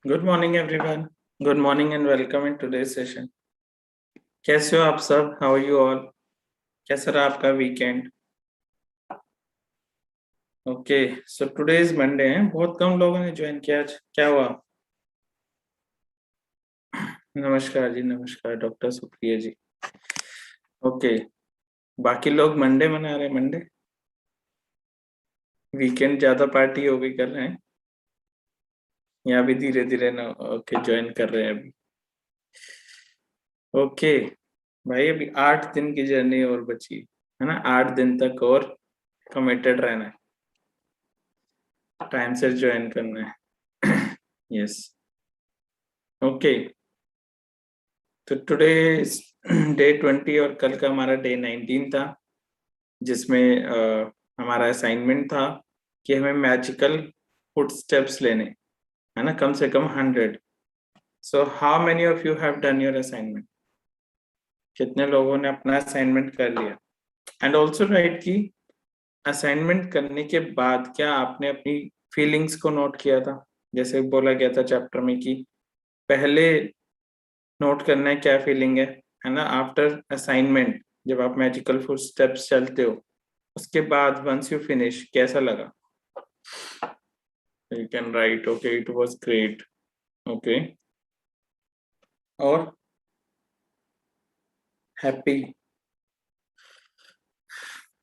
Good morning everyone. Good morning and welcome in today's session. कैसे हो आप सब? How are you all? कैसा रहा आपका weekend? Okay, so today is Monday है। बहुत कम लोगों ने ज्वाइन किया आज, क्या हुआ? नमस्कार जी, नमस्कार डॉक्टर सुप्रिया जी। ओके, बाकी लोग मंडे मना रहे हैं। मंडे वीकेंड ज्यादा पार्टी हो गई कर रहे हैं या भी धीरे धीरे ना? ओके, ज्वाइन कर रहे हैं अभी। ओके भाई, अभी 8 दिन की जर्नी और बची है ना। 8 दिन तक और कमिटेड रहना है, टाइम से ज्वाइन करना है। यस। ओके, तो टुडे डे 20 और कल का हमारा डे 19 था, जिसमें हमारा असाइनमेंट था कि हमें मैजिकल फुट स्टेप्स लेने, है ना, कम से कम 100। So how many of you have done your assignment? कितने लोगों ने अपना असाइनमेंट कर लिया? एंड ऑल्सो राइट कि असाइनमेंट करने के बाद क्या आपने अपनी फीलिंग्स को नोट किया था? जैसे बोला गया था चैप्टर में कि पहले नोट करना है क्या फीलिंग है ना। आफ्टर असाइनमेंट जब आप मैजिकल फुट स्टेप्स चलते हो, उसके बाद वंस यू फिनिश कैसा लगा? You can write okay it was great. Okay, और हैप्पी?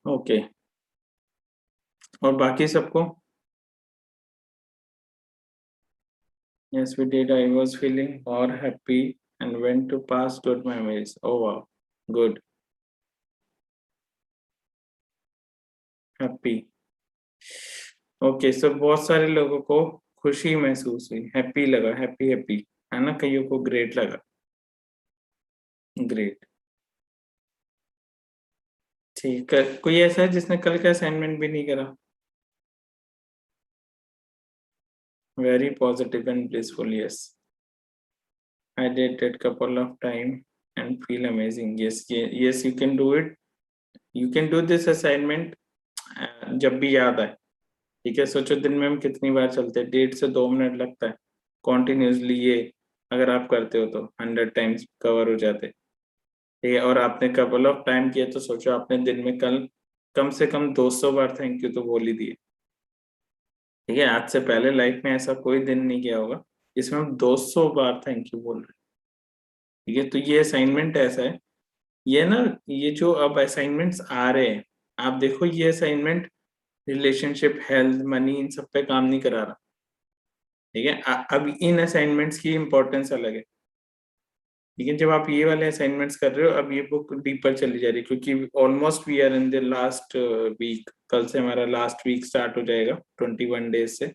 ओके, और बाकी सबको? Yes we did, I was feeling और happy and went to pass good memories. Oh wow, good, happy. Okay, so बहुत सारे लोगों को खुशी महसूस हुई, हैप्पी लगा, हैप्पी हैप्पी, है ना। कईयों को ग्रेट लगा, ग्रेट। ठीक है, कोई ऐसा है जिसने कल का असाइनमेंट भी नहीं करा? Very positive and blissful, yes. I did it couple of time and feel amazing. Yes, you can do it. You can do this assignment जब भी याद आए। ठीक है, सोचो दिन में हम कितनी बार चलते हैं, 1.5 से 2 मिनट लगता है कॉन्टिन्यूसली। ये अगर आप करते हो तो 100 टाइम्स कवर हो जाते। ठीक है, और आपने कपल ऑफ टाइम किया तो सोचो आपने दिन में कल कम से कम 200 बार थैंक यू तो बोल ही दिए। ठीक है, आज से पहले लाइफ में ऐसा कोई दिन नहीं किया होगा जिसमें हम 200 बार थैंक यू बोल रहे हैं। ठीक है, तो ये असाइनमेंट ऐसा है, ये ना, ये जो अब असाइनमेंट्स आ रहे हैं, आप देखो ये असाइनमेंट रिलेशनशिप, हेल्थ, मनी, इन सब पे काम नहीं करा रहा। ठीक है, अब इन असाइनमेंट्स की इंपॉर्टेंस अलग है। ठीक है, जब आप ये वाले असाइनमेंट्स कर रहे हो, अब ये बुक डीपर चली जा रही है, क्योंकि almost we are in the last week. कल से हमारा लास्ट वीक स्टार्ट हो जाएगा 21 डेज से।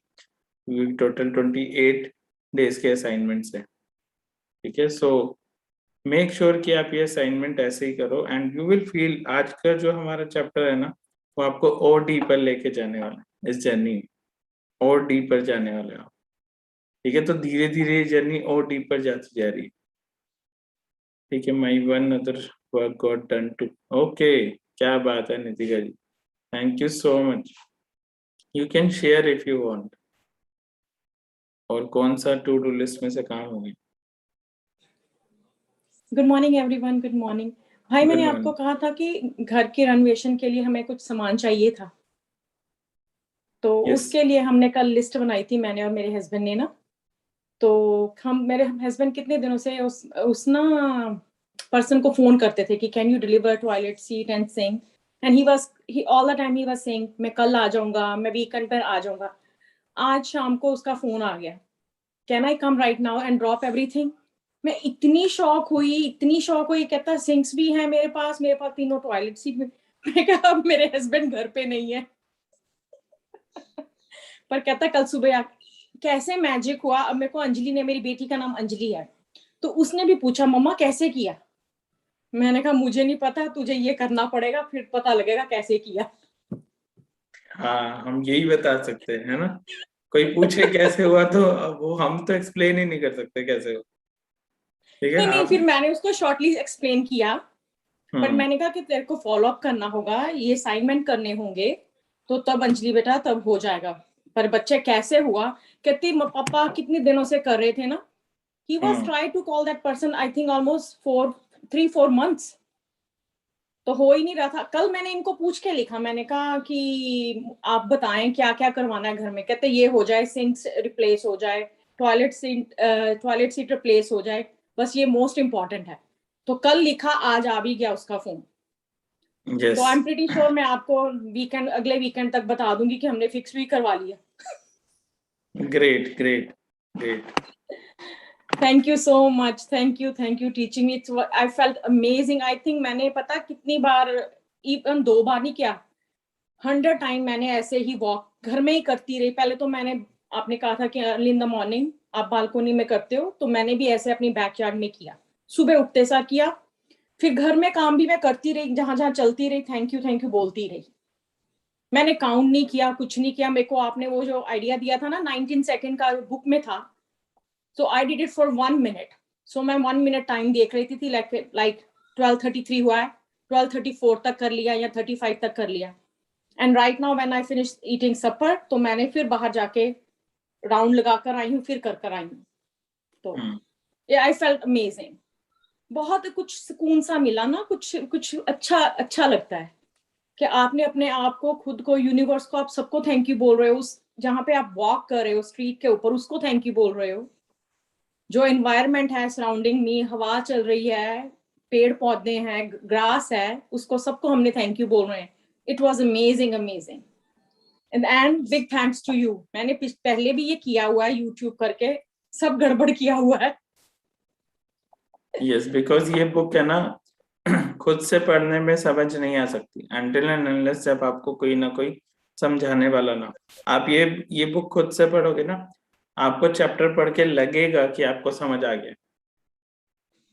टोटल 28 डेज के असाइनमेंट्स है। ठीक है, सो मेक श्योर कि आप ये असाइनमेंट ऐसे ही करो एंड यू विल फील। आज का जो हमारा चैप्टर है ना, वो आपको और डीपर लेके जाने वाला है, इस जर्नी में और डीपर जाने वाले हो आप। ठीक है, तो धीरे धीरे ये जर्नी और डीपर जाती जा रही है। ठीक है, my one other work got done too. Okay, क्या बात है Nitika ji, thank you so much. You can share if you want. और कौन सा टू डू लिस्ट में से काम होगी? Good morning everyone, good morning. भाई, मैंने आपको कहा था कि घर के रेनोवेशन के लिए हमें कुछ सामान चाहिए था, तो उसके लिए हमने कल लिस्ट बनाई थी, मैंने और मेरे हस्बैंड ने ना। तो हम, मेरे हस्बैंड कितने दिनों से उस ना पर्सन को फोन करते थे कि can you deliver toilet seat and sink, and he all the time he was saying मैं कल आ जाऊंगा, मैं वीकेंड पर आ जाऊंगा। आज शाम को उसका फोन आ गया, can I come right now and drop everything. मैं इतनी शॉक हुई, इतनी शॉक हुई। कहता सिंक्स भी है मेरे पास तीनों टॉयलेट सीट में। मैं कहा अब मेरे हस्बैंड घर पे नहीं है। पर कहता कल सुबह आ। कैसे मैजिक हुआ। अब मेरे को अंजलि ने, मेरी बेटी का नाम अंजलि है, तो उसने भी पूछा मम्मा कैसे किया। मैंने कहा मुझे नहीं पता, तुझे ये करना पड़ेगा, फिर पता लगेगा कैसे किया। हाँ, हम यही बता सकते हैं, है ना। कोई पूछे कैसे हुआ तो वो हम तो एक्सप्लेन ही नहीं कर सकते कैसे हो। ठीक है, नहीं, आप। फिर मैंने उसको शॉर्टली एक्सप्लेन किया। पर मैंने कहा कि तेरे को फॉलो अप करना होगा, ये असाइनमेंट करने होंगे, तो तब अंजलि बेटा तब हो जाएगा। पर बच्चे कैसे हुआ, कहती पापा कितने दिनों से कर रहे थे ना, he was trying to call that person I think almost 3-4 months, तो हो ही नहीं रहा था। कल मैंने इनको पूछ के लिखा, मैंने कहा कि आप बताएं क्या क्या करवाना है घर में, कहते ये हो जाए, सिंक रिप्लेस हो जाए, टॉयलेट सीट रिप्लेस हो जाए, बस ये मोस्ट इम्पोर्टेंट है। तो कल लिखा, आज आ भी गया उसका फोन। Yes. तो आई एम प्रीटी श्योर मैं आपको अगले वीकेंड तक बता दूंगी कि हमने फिक्स भी करवा लिया। Great. Thank you so much. Thank you teaching me. I felt amazing. I think मैंने पता कितनी बार, even 2 बार नहीं किया, 100 टाइम मैंने ऐसे ही वॉक घर में ही करती रही। पहले तो मैंने, आपने कहा था कि अर्ली इन द मॉर्निंग आप बालकोनी में करते हो, तो मैंने भी ऐसे अपनी बैकयार्ड में किया, सुबह उठते सा किया, फिर घर में काम भी मैं करती रही, जहां जहां चलती रही, थैंक यू बोलती रही। मैंने काउंट नहीं किया, कुछ नहीं किया। मेरे को आपने वो जो आइडिया दिया था ना 19 सेकंड का, बुक में था, so I did it for 1 minute. So मैं 1 minute टाइम देख रही थी, like 12:33 हुआ है, 12:34 तक कर लिया या 35 तक कर लिया। And right now when I finished eating supper, तो मैंने फिर बाहर जाके राउंड लगा कर आई हूँ, फिर कर आई हूँ। तो yeah, I felt amazing. बहुत कुछ सुकून सा मिला ना, कुछ अच्छा लगता है कि आपने अपने आप को, खुद को, यूनिवर्स को, आप सबको थैंक यू बोल रहे हो। उस जहाँ पे आप वॉक कर रहे हो स्ट्रीट के ऊपर, उसको थैंक यू बोल रहे हो। जो एनवायरनमेंट है सराउंडिंग में, हवा चल रही है, पेड़ पौधे हैं, ग्रास है, उसको सबको हमने थैंक यू बोल रहे हैं। It was amazing and big thanks to you. मैंने पहले भी ये किया हुआ है यूट्यूब करके, सब गड़बड़ किया हुआ है। Yes, because ये बुक है ना, खुद से पढ़ने में समझ नहीं आ सकती until and unless जब आपको कोई ना कोई समझाने वाला ना। आप ये बुक खुद से पढ़ोगे ना, आपको चैप्टर पढ़ के लगेगा कि आपको समझ आ गया,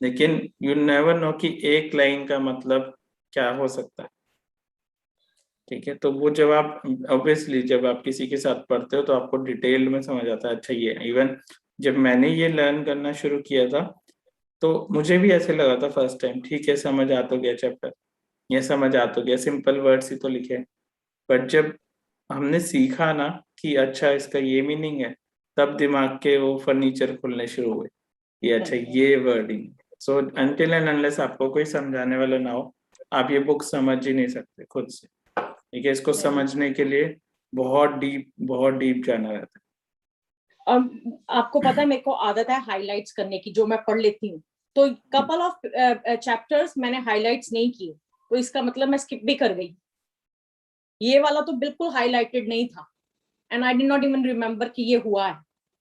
लेकिन यू नेवर नो कि एक लाइन का मतलब क्या हो सकता है। ठीक है, तो वो जब आप ऑब्वियसली जब आप किसी के साथ पढ़ते हो तो आपको डिटेल में समझ आता है। अच्छा, ये इवन जब मैंने ये लर्न करना शुरू किया था तो मुझे भी ऐसे लगा था फर्स्ट टाइम, ठीक है समझ आ तो गया चैप्टर, ये समझ आ तो गया, सिंपल वर्ड्स ही तो लिखे। बट जब हमने सीखा ना कि अच्छा इसका ये मीनिंग है, तब दिमाग के वो फर्नीचर खुलने शुरू हुए, ये अच्छा ये wording. So until and unless आपको कोई समझाने वाला ना हो, आप ये बुक समझ ही नहीं सकते खुद से। ठीक है, इसको समझने के लिए बहुत डीप जाना रहता है। और आपको पता है मेरे को आदत है हाइलाइट्स करने की, जो मैं पढ़ लेती हूँ। तो कपल ऑफ चैप्टर्स मैंने हाइलाइट्स नहीं किए, तो इसका मतलब मैं स्किप भी कर गई। ये वाला तो बिल्कुल हाईलाइटेड नहीं था, and I did not even remember कि ये हुआ है।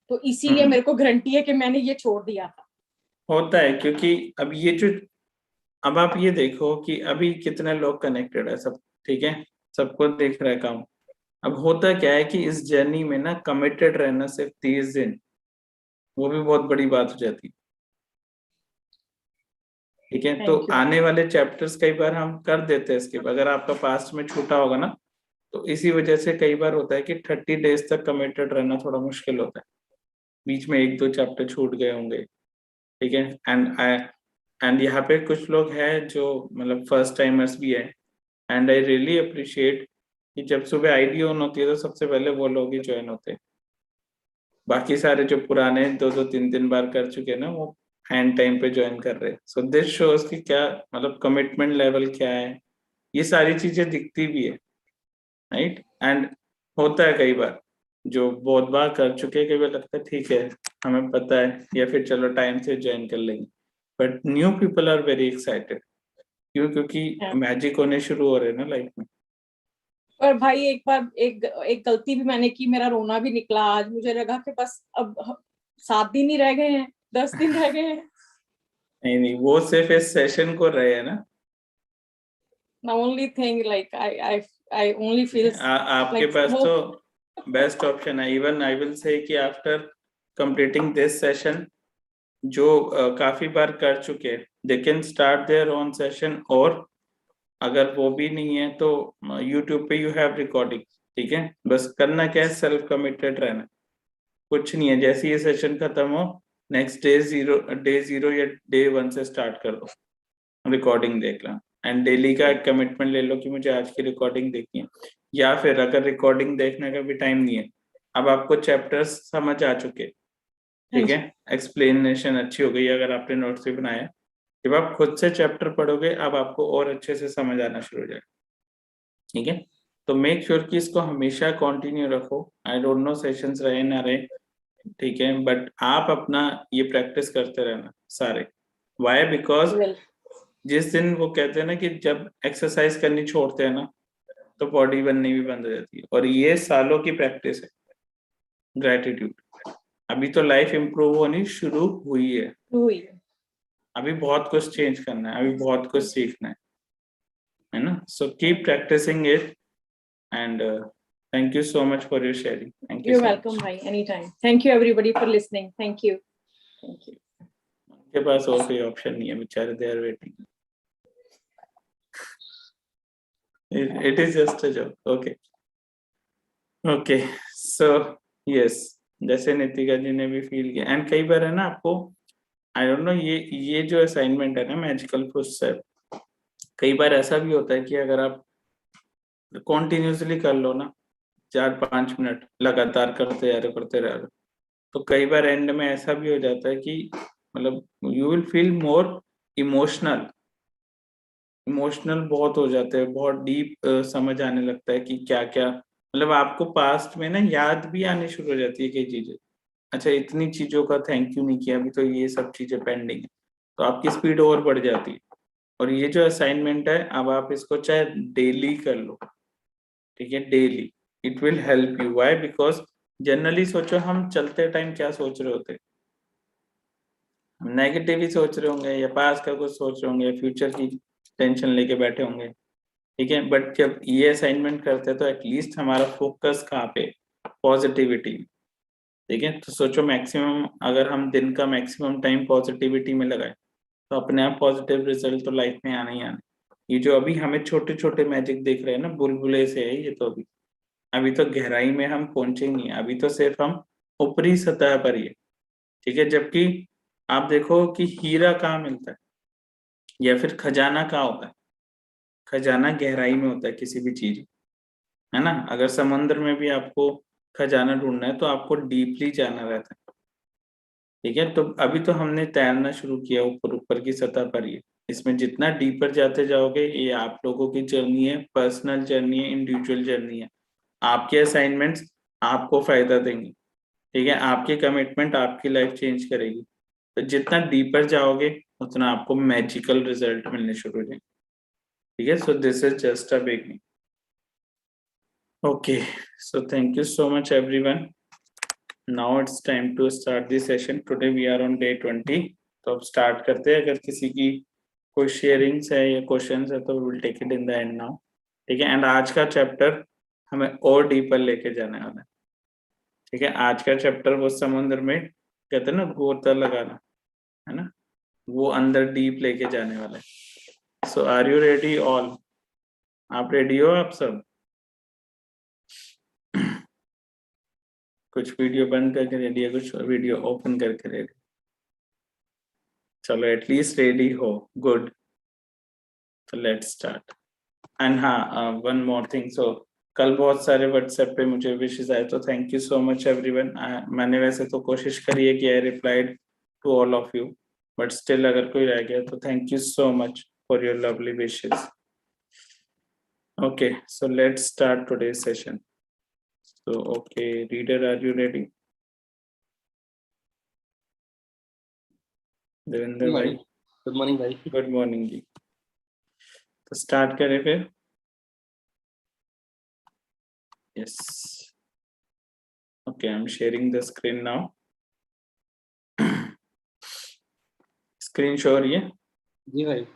तो इसीलिए मेरे को गारंटी है कि मैंने ये छोड़ दिया था। होता है, क्योंकि अब ये जो, अब आप ये देखो कि अभी कितने लोग कनेक्टेड है सब, ठीक है, सबको देख रहा है काम। अब होता क्या है कि इस जर्नी में ना कमिटेड रहना सिर्फ 30 दिन, वो भी बहुत बड़ी बात हो जाती है। ठीक है, तो आने वाले चैप्टर्स कई बार हम कर देते हैं स्किप, अगर आपका पास्ट में छूटा होगा ना, तो इसी वजह से कई बार होता है कि 30 डेज तक कमिटेड रहना थोड़ा मुश्किल होता है, बीच में 1-2 चैप्टर छूट गए होंगे। ठीक है, एंड यहाँ पे कुछ लोग हैं जो मतलब फर्स्ट टाइमर्स भी है, एंड आई रियली अप्रिशिएट कि जब सुबह आईडी ऑन होती है तो सबसे पहले वो लोग ही ज्वाइन होते हैं। बाकी सारे जो पुराने 2-2 3-3 बार कर चुके हैं ना, वो हैंड टाइम पे ज्वाइन कर रहे हैं। सो दिस शोज कि क्या मतलब कमिटमेंट लेवल क्या है, ये सारी चीजें दिखती भी है, राइट। एंड होता है कई बार जो बहुत बार कर चुके हैं, कई बार लगता है ठीक है हमें पता है, या फिर चलो टाइम से ज्वाइन कर लेंगे। But new people are very excited, क्यों? क्योंकि मैजिक होने शुरू हो रहे हैं ना लाइफ में। और भाई एक बार एक गलती भी मैंने की, मेरा रोना भी निकला आज। मुझे लगा कि बस अब 7 दिन ही रह गए हैं, 10 दिन रह गए हैं। नहीं, वो सिर्फ इस सेशन को रहे हैं ना। The only thing like I only feel आपके like पास वो तो बेस्ट ऑप्शन है। इवन आई विल से कि आफ्टर कंप्लीटिंग दिस सेशन, जो काफी बार कर चुके हैं, they can start their own session, और अगर वो भी नहीं है तो यूट्यूब पे यू हैव रिकॉर्डिंग। ठीक है, बस करना क्या है, सेल्फ कमिटेड रहना, कुछ नहीं है। जैसे ये सेशन खत्म हो, नेक्स्ट डे जीरो या डे 1 से स्टार्ट कर दो, रिकॉर्डिंग देख लो, एंड डेली का एक कमिटमेंट ले लो कि मुझे आज की रिकॉर्डिंग देखनी है। या फिर अगर रिकॉर्डिंग देखने का भी टाइम नहीं है, अब आपको चैप्टर्स समझ आ चुके, ठीक है, एक्सप्लेनेशन अच्छी हो गई अगर आपने नोट्स भी बनाया। जब आप खुद से चैप्टर पढ़ोगे अब आपको और अच्छे से समझ आना शुरू हो जाएगा, ठीक है। तो मेक श्योर कि इसको हमेशा कंटिन्यू रखो। आई डोंट नो सेशंस रहे ना रहे, ठीक है, बट आप अपना ये प्रैक्टिस करते रहना सारे। वाई? बिकॉज जिस दिन वो कहते हैं ना कि जब एक्सरसाइज करनी छोड़ते हैं ना तो बॉडी बननी भी बंद हो जाती है, और ये सालों की प्रैक्टिस है ग्रेटिट्यूड। अभी तो लाइफ इम्प्रूव होनी शुरू हुई है, अभी बहुत कुछ चेंज करना है, अभी बहुत कुछ सीखना है ना। So keep practising it and thank you so much for your sharing. Thank you. You're so welcome, much. bhai. Anytime. Thank you everybody for listening. Thank you. Thank you. उनके पास और कोई ऑप्शन नहीं है बेचारे, they are waiting. It is just a joke. Okay. Okay. So yes, जैसे नितिका जी ने भी feel किया, एंड कई बार है ना आपको, आई डोंट नो, ये जो असाइनमेंट है ना मैजिकल फुटस्टेप, कई बार ऐसा भी होता है कि अगर आप कॉन्टिन्यूसली कर लो ना 4-5 मिनट लगातार करते रहो, तो कई बार एंड में ऐसा भी हो जाता है कि मतलब you will feel more emotional बहुत हो जाते हैं, बहुत डीप समझ आने लगता है कि क्या क्या, मतलब आपको पास्ट में ना याद भी आने शुरू हो जाती है कई चीजें। अच्छा, इतनी चीजों का थैंक यू नहीं किया, अभी तो ये सब चीजें पेंडिंग है, तो आपकी स्पीड और बढ़ जाती है। और ये जो असाइनमेंट है, अब आप इसको चाहे डेली कर लो, ठीक है, daily, it will help you. Why? Because generally सोचो हम चलते टाइम क्या सोच रहे होते, हम नेगेटिव ही सोच रहे होंगे, या पास का कुछ सोच रहे होंगे, या फ्यूचर की टेंशन लेके बैठे होंगे, ठीक है। बट जब ये असाइनमेंट करते हैं तो एटलीस्ट हमारा फोकस कहाँ पे, पॉजिटिविटी, ठीक है। तो सोचो मैक्सिमम, अगर हम दिन का मैक्सिमम टाइम पॉजिटिविटी में लगाए तो अपने आप पॉजिटिव रिजल्ट तो लाइफ में आना ही आना। ये जो अभी हमें छोटे छोटे मैजिक दिख रहे हैं ना, बुलबुले से है ये, तो अभी अभी तो गहराई में हम पहुंचे नहीं है, अभी तो सिर्फ हम ऊपरी सतह पर ही है, ठीक है। जबकि आप देखो कि हीरा कहाँ मिलता है, या फिर खजाना कहाँ होता है, खजाना गहराई में होता है किसी भी चीज, है ना। अगर समुद्र में भी आपको खजाना ढूंढना है तो आपको डीपली जाना रहता है, ठीक है। तो अभी तो हमने तैरना शुरू किया ऊपर ऊपर की सतह पर ही है। इसमें जितना डीपर जाते जाओगे, ये आप लोगों की जर्नी है, पर्सनल जर्नी है, इंडिविजुअल जर्नी है। आपके असाइनमेंट्स आपको फायदा देंगे, ठीक है, आपकी कमिटमेंट आपकी लाइफ चेंज करेगी। तो जितना डीपर जाओगे उतना आपको मैजिकल रिजल्ट मिलने शुरू हो जाएंगे, ठीक है। So this is just a beginning. Okay, so thank you so much everyone. Now it's time to start the session. Today we are on day 20. तो अब start करते हैं। अगर किसी की कोई शेयरिंग्स है या क्वेश्चंस है तो we will take it in the end now, ठीक है। एंड आज का चैप्टर हमें और डीपर लेके जाने वाला है, ठीक है। आज का चैप्टर वो समुद्र में कहते हैं ना गोता लगाना, है ना, वो अंदर डीप लेके जाने वाला है। सो आर यू रेडी ऑल? आप रेडी हो आप सब? कुछ वीडियो बंद करके रेडी है, कुछ वीडियो ओपन करके रेडी? चलो एटलीस्ट रेडी हो, गुड। तो लेट्स स्टार्ट। एंड हाँ, वन मोर थिंग, सो कल बहुत सारे व्हाट्सएप पे मुझे विशेष आए, तो thank you so much everyone. मैंने वैसे तो कोशिश करी है कि I replied to all of you, but still अगर कोई रह गया तो thank you so much for your lovely wishes. Okay, so let's start today's session. So, okay, reader, are you ready? Devendra भाई, गुड मॉर्निंग भाई। गुड मॉर्निंग जी। तो start करें फिर? Yes, okay, I am sharing the screen now. Screen show हो रही है? जी भाई।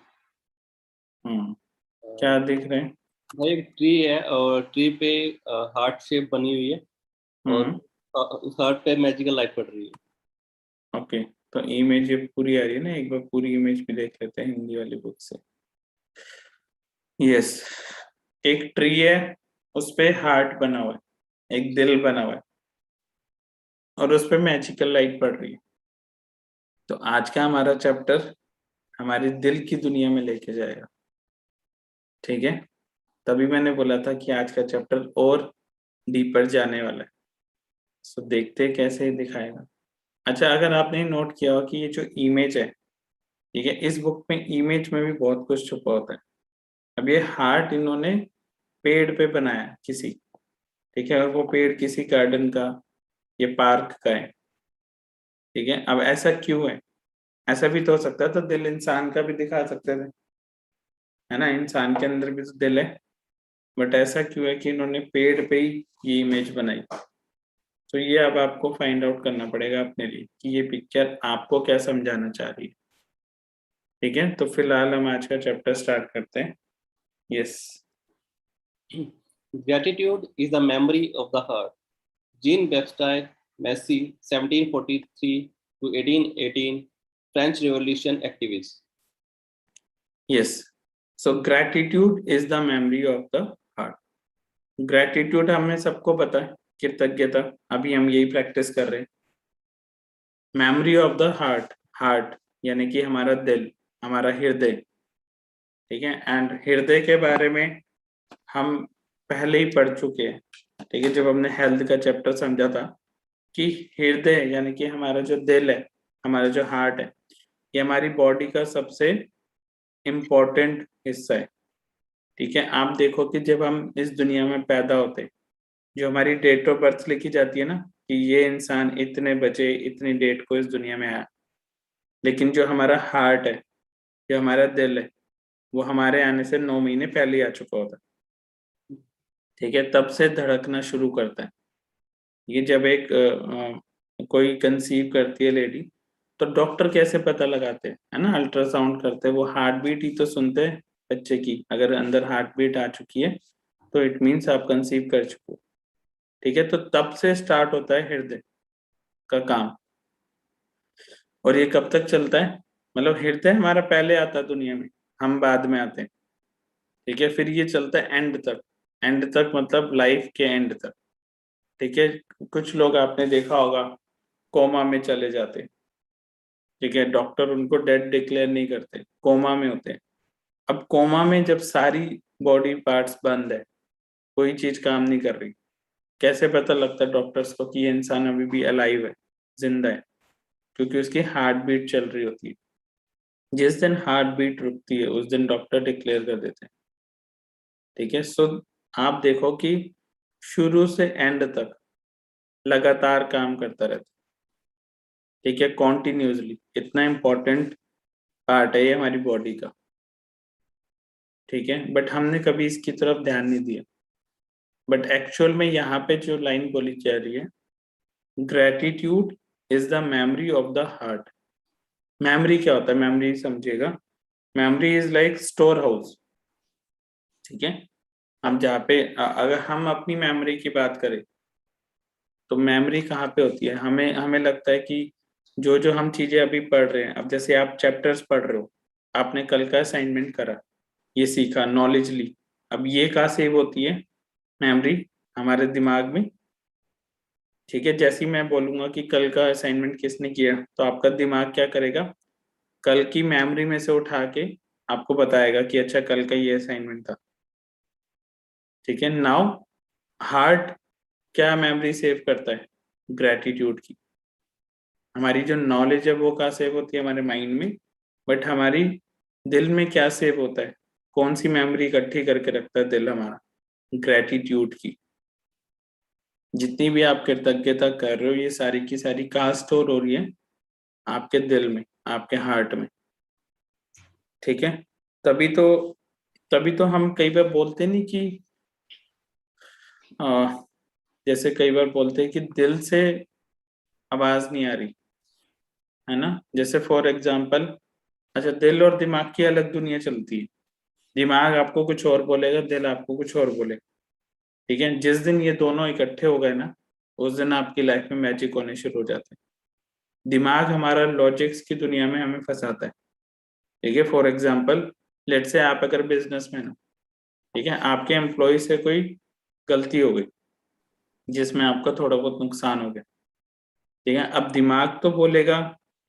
क्या दिख रहे हैं? भाई एक ट्री है और ट्री पे हार्ट शेप बनी हुई है और उस हार्ट पे मैजिकल लाइट पड़ रही है। ओके, तो इमेज ये पूरी आ रही है ना, एक बार पूरी इमेज भी देख लेते हैं हिंदी वाली बुक से। यस, एक ट्री है, उस पे हार्ट बना हुआ है, एक दिल बना हुआ है, और उस पे मैजिकल लाइट पड़ रही है। तो आज का हमारा चैप्टर हमारे दिल की दुनिया में लेके जाएगा, ठीक है। तभी मैंने बोला था कि आज का चैप्टर और डीपर जाने वाला है, सो देखते हैं कैसे दिखाएगा। अच्छा, अगर आपने नोट किया हो कि ये जो इमेज है, ठीक है, इस बुक में इमेज में भी बहुत कुछ छुपा होता है। अब ये हार्ट इन्होंने पेड़ पे बनाया किसी, ठीक है, और वो पेड़ किसी गार्डन का, ये पार्क का है, ठीक है। अब ऐसा क्यों है? ऐसा भी तो हो सकता है, तो दिल इंसान का भी दिखा सकते थे, है ना, इंसान के अंदर भी तो दिल है। बट ऐसा क्यों है कि इन्होंने पेड़ पे ही ये इमेज बनाई? तो ये अब आपको फाइंड आउट करना पड़ेगा अपने लिए कि ये पिक्चर आपको क्या समझाना चाह रही है, ठीक है। तो फिलहाल हम आज का चैप्टर स्टार्ट करते हैं। Yes. Gratitude is the memory of the heart. Jean-Baptiste Massey, 1743 to 1818, French Revolution activist. Yes, so gratitude is the memory of the heart. Gratitude हमें सबको पता है, कृतज्ञता, अभी हम यही प्रैक्टिस कर रहे हैं। Memory of the heart, heart यानी कि हमारा दिल, हमारा हृदय, ठीक है। एंड हृदय के बारे में हम पहले ही पढ़ चुके हैं, ठीक है, जब हमने हेल्थ का चैप्टर समझा था कि हृदय यानी कि हमारा जो दिल है, हमारा जो हार्ट है, ये हमारी बॉडी का सबसे इम्पोर्टेंट हिस्सा है, ठीक है। आप देखो कि जब हम इस दुनिया में पैदा होते, जो हमारी डेट ऑफ बर्थ लिखी जाती है ना, कि ये इंसान इतने बजे इतनी डेट को इस दुनिया में आया, लेकिन जो हमारा हार्ट है, जो हमारा दिल है, वो हमारे आने से 9 महीने पहले ही आ चुका होता है, ठीक है। तब से धड़कना शुरू करता है। ये जब एक कोई कंसीव करती है लेडी, तो डॉक्टर कैसे पता लगाते हैं, है ना, अल्ट्रासाउंड करते हैं, वो हार्ट बीट ही तो सुनते हैं बच्चे की। अगर अंदर हार्ट बीट आ चुकी है तो इट मीन्स आप कंसीव कर चुके हो, ठीक है। तो तब से स्टार्ट होता है हृदय का काम। और ये कब तक चलता है? मतलब हृदय हमारा पहले आता है दुनिया में, हम बाद में आते हैं, ठीक है। फिर ये चलता है एंड तक। एंड तक मतलब लाइफ के एंड तक, ठीक है। कुछ लोग आपने देखा होगा कोमा में चले जाते, ठीक है, डॉक्टर उनको डेड डिक्लेयर नहीं करते, कोमा में होते हैं। अब कोमा में जब सारी बॉडी पार्ट्स बंद है, कोई चीज काम नहीं कर रही, कैसे पता लगता है डॉक्टर्स को कि ये इंसान अभी भी अलाइव है, जिंदा है? क्योंकि उसकी हार्ट बीट चल रही होती है। जिस दिन हार्ट बीट रुकती है उस दिन डॉक्टर डिक्लेयर कर देते हैं, ठीक है। सो आप देखो कि शुरू से एंड तक लगातार काम करता रहता है, ठीक है, कॉन्टिन्यूसली। इतना इम्पोर्टेंट पार्ट है ये हमारी बॉडी का, ठीक है। बट हमने कभी इसकी तरफ ध्यान नहीं दिया। बट एक्चुअल में यहाँ पे जो लाइन बोली जा रही है, gratitude is the memory of the heart. Memory क्या होता है? मेमोरी समझिएगा, memory is like store house, ठीक है। हम जहाँ पे अगर हम अपनी मेमोरी की बात करें, तो मेमोरी कहाँ पे होती है? हमें हमें लगता है कि जो जो हम चीजें अभी पढ़ रहे हैं, अब जैसे आप चैप्टर्स पढ़ रहे हो, आपने कल का असाइनमेंट करा, ये सीखा, नॉलेज ली, अब ये कहाँ सेव होती है? मेमोरी, हमारे दिमाग में, ठीक है। जैसे ही मैं बोलूंगा कि कल का असाइनमेंट किसने किया, तो आपका दिमाग क्या करेगा? कल की मेमोरी में से उठा के आपको बताएगा कि अच्छा कल का ये असाइनमेंट था, ठीक है। नाउ हार्ट क्या मेमोरी सेव करता है? ग्रेटिट्यूड की। हमारी जो नॉलेज है वो कहाँ सेव होती है? हमारे माइंड में। बट हमारी दिल में क्या सेव होता है? कौन सी मेमोरी इकट्ठी करके रखता है दिल हमारा? ग्रेटिट्यूड की। जितनी भी आप कृतज्ञता कर रहे हो, ये सारी की सारी कहाँ स्टोर हो रही है? आपके दिल में, आपके हार्ट में, ठीक है। तभी तो तभी तो हम कई बार बोलते नहीं कि जैसे कई बार बोलते हैं कि दिल से आवाज नहीं आ रही, है ना। जैसे फॉर एग्जाम्पल, अच्छा, दिल और दिमाग की अलग दुनिया चलती है। दिमाग आपको कुछ और बोलेगा, दिल आपको कुछ और बोले, ठीक है। जिस दिन ये दोनों इकट्ठे हो गए ना, उस दिन आपकी लाइफ में मैजिक होने शुरू हो जाते हैं। दिमाग हमारा लॉजिक्स की दुनिया में हमें फंसाता है, ठीक है। फॉर एग्जाम्पल, लेट से आप अगर बिजनेसमैन हो, ठीक है, आपके एम्प्लॉय से कोई गलती हो गई जिसमें आपका थोड़ा बहुत नुकसान हो गया, ठीक है। अब दिमाग तो बोलेगा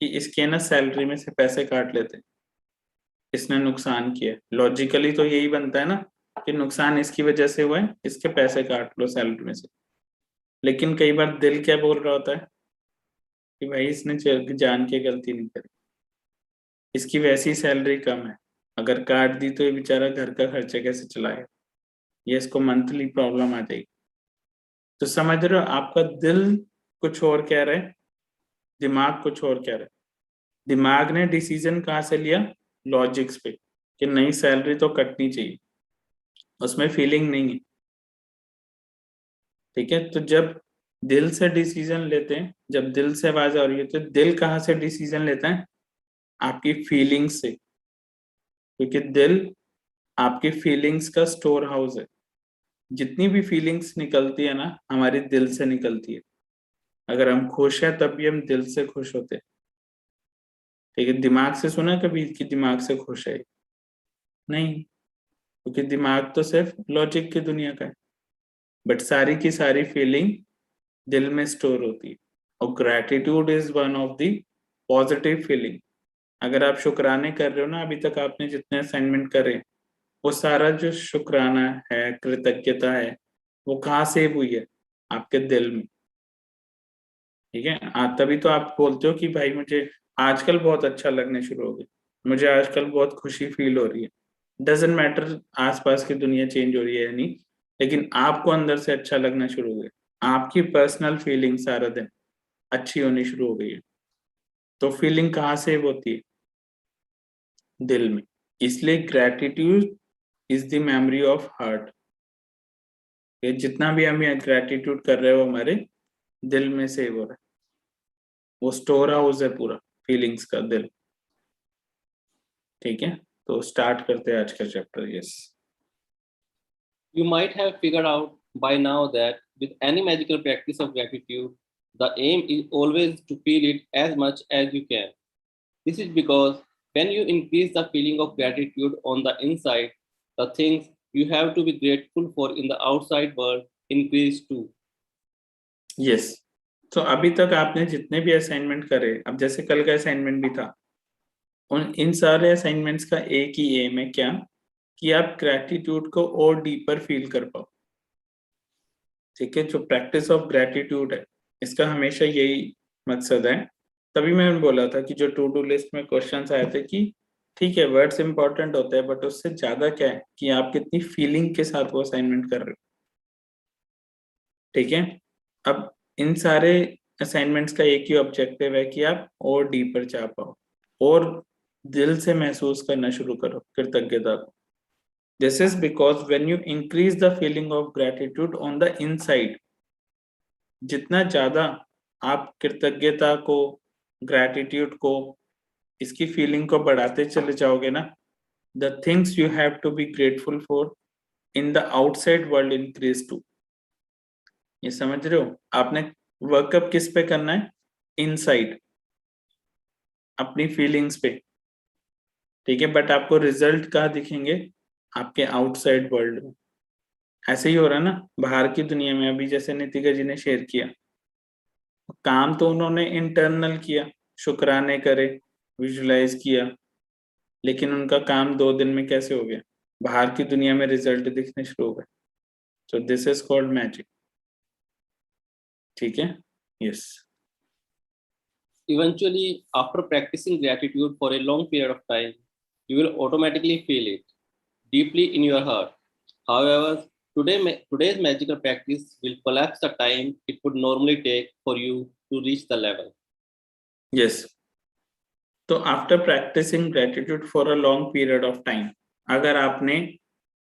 कि इसके ना सैलरी में से पैसे काट लेते, इसने नुकसान किया। लॉजिकली तो यही बनता है ना कि नुकसान इसकी वजह से हुआ है, इसके पैसे काट लो सैलरी में से। लेकिन कई बार दिल क्या बोल रहा होता है कि भाई इसने जान के गलती नहीं करी, इसकी वैसी सैलरी कम है, अगर काट दी तो ये बेचारा घर का खर्चा कैसे चलाएगा, ये इसको मंथली प्रॉब्लम आ जाएगी। तो समझ रहे हो, आपका दिल कुछ और कह रहा है, दिमाग कुछ और कह रहा है। दिमाग ने डिसीजन कहाँ से लिया, लॉजिक्स पे, कि नई सैलरी तो कटनी चाहिए, उसमें फीलिंग नहीं है। ठीक है, तो जब दिल से डिसीजन लेते हैं, जब दिल से आवाज आ रही है, तो दिल कहाँ से डिसीजन लेता है, आपकी फीलिंग्स से, क्योंकि दिल आपकी फीलिंग्स का स्टोर हाउस है। जितनी भी फीलिंग्स निकलती है ना, हमारे दिल से निकलती है। अगर हम खुश हैं तब भी हम दिल से खुश होते हैं। ठीक है, दिमाग से सुना कभी कि दिमाग से खुश है? नहीं, क्योंकि दिमाग तो सिर्फ लॉजिक की दुनिया का है। बट सारी की सारी फीलिंग दिल में स्टोर होती है, और gratitude is one of the positive feeling. अगर आप शुक्राने कर रहे हो ना, अभी तक आपने जितने असाइनमेंट करे, वो सारा जो शुक्राना है, कृतज्ञता है, वो कहाँ सेव हुई है, आपके दिल में। ठीक है, तभी तो आप बोलते हो कि भाई मुझे आजकल बहुत अच्छा लगने शुरू हो गया, मुझे आजकल बहुत खुशी फील हो रही है। डजेंट मैटर आसपास की दुनिया चेंज हो रही है या नहीं, लेकिन आपको अंदर से अच्छा लगना शुरू हो गया, आपकी पर्सनल फीलिंग सारा दिन अच्छी होनी शुरू हो गई है। तो फीलिंग कहाँ सेव होती है, दिल में। इसलिए gratitude is the memory of heart. ये जितना भी हम यहाँ ग्रैटिट्यूड कर रहे हो, हमारे दिल में सेव हो रहा है, वो स्टोर हाउस है पूरा फीलिंग्स का, दिल। ठीक है, तो स्टार्ट करते हैं आज का chapter. Yes, You might have figured out by now that with any magical practice of gratitude, the aim is always to feel it as much as you can. This is because when you increase the feeling of gratitude on the inside, the things you have to be grateful for in the outside world increase too. Yes. तो अभी तक आपने जितने भी assignment करे, अब जैसे कल का असाइनमेंट भी था, उन इन सारे असाइनमेंट्स का एक ही एम है, क्या, कि आप ग्रैटिट्यूड को और डीपर फील कर पाओ। ठीक है, जो प्रैक्टिस ऑफ ग्रैटिट्यूड है, इसका हमेशा यही मकसद है। तभी मैंने बोला था कि जो टू डू लिस्ट में क्वेश्चंस आए थे कि ठीक है वर्ड्स इंपॉर्टेंट होते हैं, बट उससे ज्यादा क्या है कि आप कितनी फीलिंग के साथ वो असाइनमेंट कर रहे हो। ठीक है, अब इन सारे असाइनमेंट्स का एक ही ऑब्जेक्टिव है कि आप और डीपर जा पाओ और दिल से महसूस करना शुरू करो कृतज्ञता को। This is because when you increase the feeling of gratitude on the inside, जितना ज्यादा आप कृतज्ञता को, ग्रेटिट्यूड को, इसकी फीलिंग को बढ़ाते चले जाओगे ना, the things you have to be grateful for in the outside world increase too. ये समझ रहे हो, आपने वर्कअप किस पे करना है, इनसाइड, अपनी फीलिंग्स पे। ठीक है, बट आपको रिजल्ट कहाँ दिखेंगे, आपके आउटसाइड वर्ल्ड में। ऐसे ही हो रहा है ना बाहर की दुनिया में। अभी जैसे नितिका जी ने शेयर किया, काम तो उन्होंने इंटरनल किया, शुक्राने करे, विजुलाइज किया, लेकिन उनका काम 2 दिन में कैसे हो गया, बाहर की दुनिया में रिजल्ट दिखने शुरू हो गए। So this is called magic. ठीक है, yes. Eventually, after practicing gratitude for a long period of time, you will automatically feel it deeply in your heart. However, today's magical practice will collapse the time it would normally take for you to reach the level. Yes, तो after practising gratitude for a long period of time, अगर आपने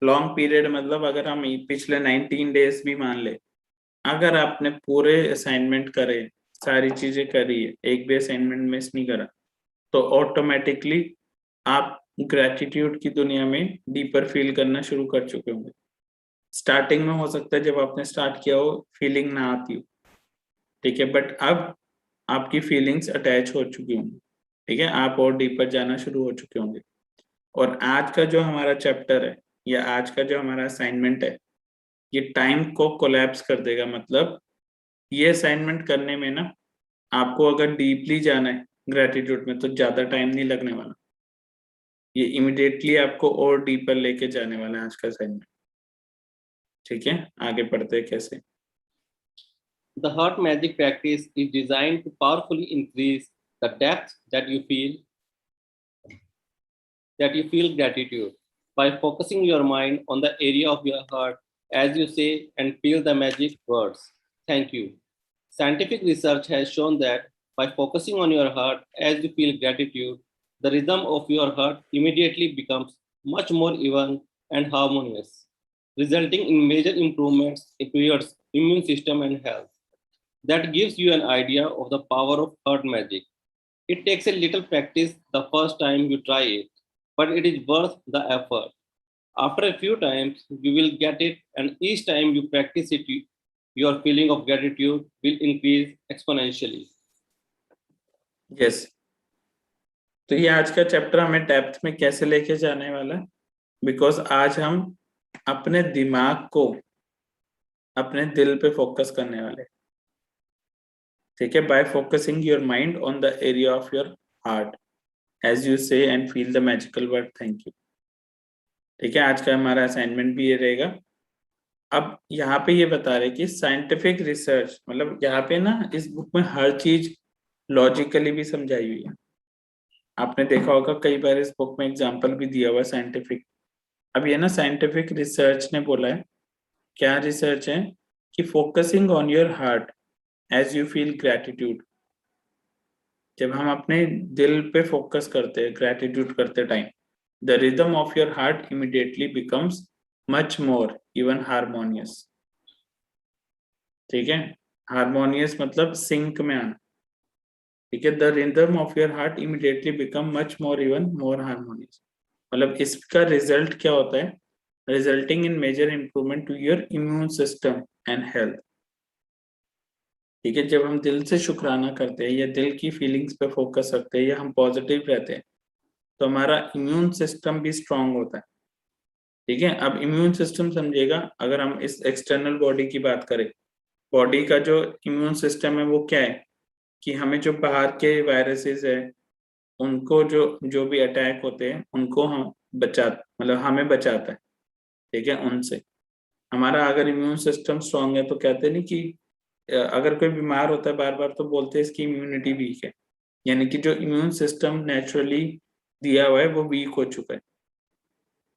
long period मतलब अगर हम पिछले 19 days भी मान ले, अगर आपने पूरे असाइनमेंट करे, सारी चीजें करी है, एक भी असाइनमेंट मिस नहीं करा, तो ऑटोमेटिकली आप ग्रेटिट्यूड की दुनिया में डीपर फील करना शुरू कर चुके होंगे। स्टार्टिंग में हो सकता है जब आपने स्टार्ट किया हो फीलिंग ना आती हो, ठीक है, बट अब आपकी फीलिंग्स अटैच हो चुकी होंगी। ठीक है, आप और डीपर जाना शुरू हो चुके होंगे। और आज का जो हमारा चैप्टर है या आज का जो हमारा असाइनमेंट है, ये टाइम को कोलैप्स कर देगा। मतलब ये असाइनमेंट करने में ना, आपको अगर डीपली जाना है ग्रेटिट्यूड में, तो ज्यादा टाइम नहीं लगने वाला। ये इमिडिएटली आपको और डीपर लेके जाने वाला है आज का असाइनमेंट। ठीक है, आगे पढ़ते हैं कैसे। The heart magic practice is designed to powerfully increase the depth that you feel gratitude by focusing your mind on the area of your heart as you say and feel the magic words. Thank you. Scientific research has shown that by focusing on your heart as you feel gratitude, the rhythm of your heart immediately becomes much more even and harmonious, resulting in major improvements in your immune system and health. That gives you an idea of the power of heart magic. It takes a little practice the first time you try it, but it is worth the effort. After a few times, you will get it, and each time you practice it, your feeling of gratitude will increase exponentially. Yes, तो ये आज का chapter हमें depth में कैसे लेके जाने वाला है, बिकॉज आज हम अपने दिमाग को अपने दिल पे फोकस करने वाले, ठीक है, by focusing your mind on the area of your heart as you say and feel the magical word thank you. ठीक है, आज का हमारा असाइनमेंट भी ये रहेगा। अब यहाँ पे ये बता रहे कि साइंटिफिक रिसर्च, मतलब यहाँ पे ना इस बुक में हर चीज लॉजिकली भी समझाई हुई है। आपने देखा होगा कई बार इस बुक में एग्जांपल भी दिया हुआ साइंटिफिक। अब ये ना साइंटिफिक रिसर्च ने बोला है, क्या रिसर्च है कि focusing on your heart as you feel gratitude, जब हम अपने दिल पे फोकस करते हैं ग्रेटिट्यूड करते time, the rhythm of your heart immediately becomes much more even harmonious. ठीक है, हारमोनियस मतलब सिंक में आना, ठीक है, the rhythm of your heart immediately become much more even more harmonious. मतलब इसका रिजल्ट क्या होता है, resulting in major improvement to your immune system and health. ठीक है, जब हम दिल से शुक्राना करते हैं या दिल की फीलिंग्स पे फोकस रखते हैं या हम पॉजिटिव रहते हैं, तो हमारा इम्यून सिस्टम भी स्ट्रांग होता है। ठीक है, अब इम्यून सिस्टम समझिएगा, अगर हम इस एक्सटर्नल बॉडी की बात करें, बॉडी का जो इम्यून सिस्टम है वो क्या है कि हमें जो बाहर के वायरसेस है उनको जो जो भी अटैक होते हैं उनको हम मतलब हमें बचाता है। ठीक है, उनसे हमारा अगर इम्यून सिस्टम स्ट्रांग है तो कहते नहीं कि अगर कोई बीमार होता है बार बार तो बोलते हैं इसकी इम्यूनिटी वीक है, यानी कि जो इम्यून सिस्टम नेचुरली दिया हुआ है वो वीक हो चुका है।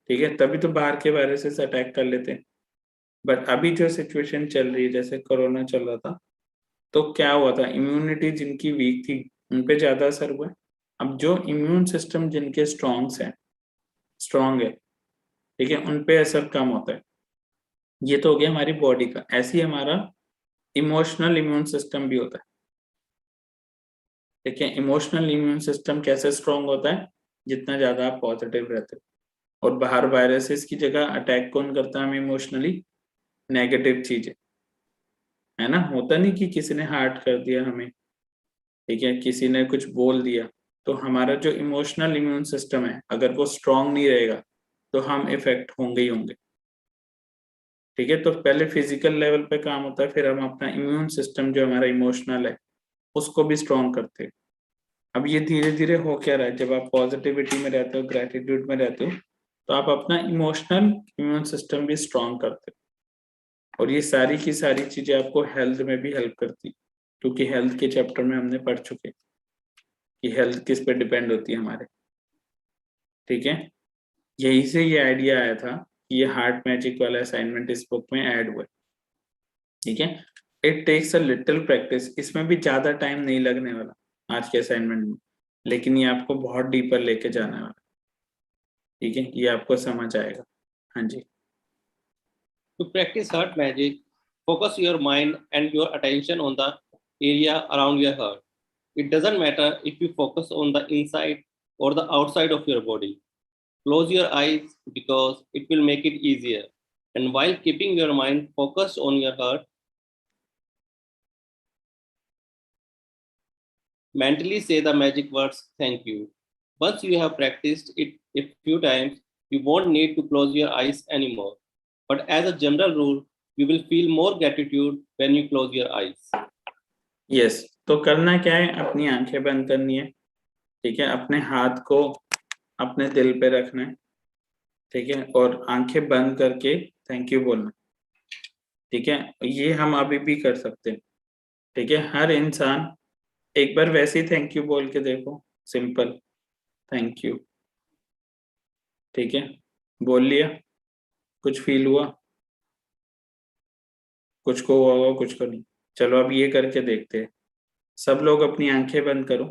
ठीक है, तभी तो बाहर के वायरसेस अटैक कर लेते हैं। बट अभी जो सिचुएशन चल रही है, जैसे कोरोना चल रहा था, तो क्या हुआ था, इम्यूनिटी जिनकी वीक थी उन पे ज्यादा असर हुआ है। अब जो इम्यून सिस्टम जिनके स्ट्रांग है, ठीक है, उन पे असर कम होता है। ये तो हो गया हमारी बॉडी का। ऐसे ही हमारा इमोशनल इम्यून सिस्टम भी होता है। ठीक है, इमोशनल इम्यून सिस्टम कैसे स्ट्रांग होता है, जितना ज्यादा आप पॉजिटिव रहते हो। और बाहर वायरसेस की जगह अटैक कौन करता है हमें इमोशनली, नेगेटिव चीजें, है ना। होता नहीं कि किसी ने हार्ट कर दिया हमें, ठीक है, किसी ने कुछ बोल दिया, तो हमारा जो इमोशनल इम्यून सिस्टम है अगर वो स्ट्रांग नहीं रहेगा तो हम इफेक्ट होंगे ही होंगे। ठीक है, तो पहले फिजिकल लेवल पे काम होता है, फिर हम अपना इम्यून सिस्टम जो हमारा इमोशनल है उसको भी स्ट्रांग करते हैं। अब ये धीरे धीरे हो क्या रहा है, जब आप पॉजिटिविटी में रहते हो, ग्रेटिट्यूड में रहते हो, तो आप अपना इमोशनल इम्यून सिस्टम भी स्ट्रांग करते हो। और ये सारी की सारी चीजें आपको हेल्थ में भी हेल्प करती, क्योंकि हेल्थ के चैप्टर में हमने पढ़ चुके कि हेल्थ किस पे डिपेंड होती है हमारे। ठीक है, यही से ये आइडिया आया था कि ये हार्ट मैजिक वाला असाइनमेंट इस बुक में ऐड हुआ है। ठीक है, it takes a little practice, इसमें भी ज्यादा टाइम नहीं लगने वाला आज के असाइनमेंट में, लेकिन ये आपको बहुत डीपर लेके जाने वाला। ठीक है, ये आपको समझ आएगा। हाँ जी। To practice heart magic, focus your mind and your attention on the area around your heart. It doesn't matter if you focus on the inside or the outside of your body. Close your eyes because it will make it easier. And while keeping your mind focused on your heart, mentally say the magic words, thank you. Once you have practiced it a few times, you won't need to close your eyes anymore. But as a general rule, you will feel more gratitude when you close your eyes. Yes, तो करना क्या है, अपनी आंखें बंद करनी है। ठीक है, अपने हाथ को अपने दिल पे रखना है। ठीक है, और आंखें बंद करके थैंक यू बोलना। ठीक है, ये हम अभी भी कर सकते हैं। ठीक है, हर इंसान एक बार वैसे ही थैंक यू बोल के देखो, सिंपल थैंक यू। ठीक है, बोल लिया, कुछ फील हुआ? कुछ को हुआ होगा, कुछ को नहीं। चलो अब ये करके देखते हैं। सब लोग अपनी आंखें बंद करो,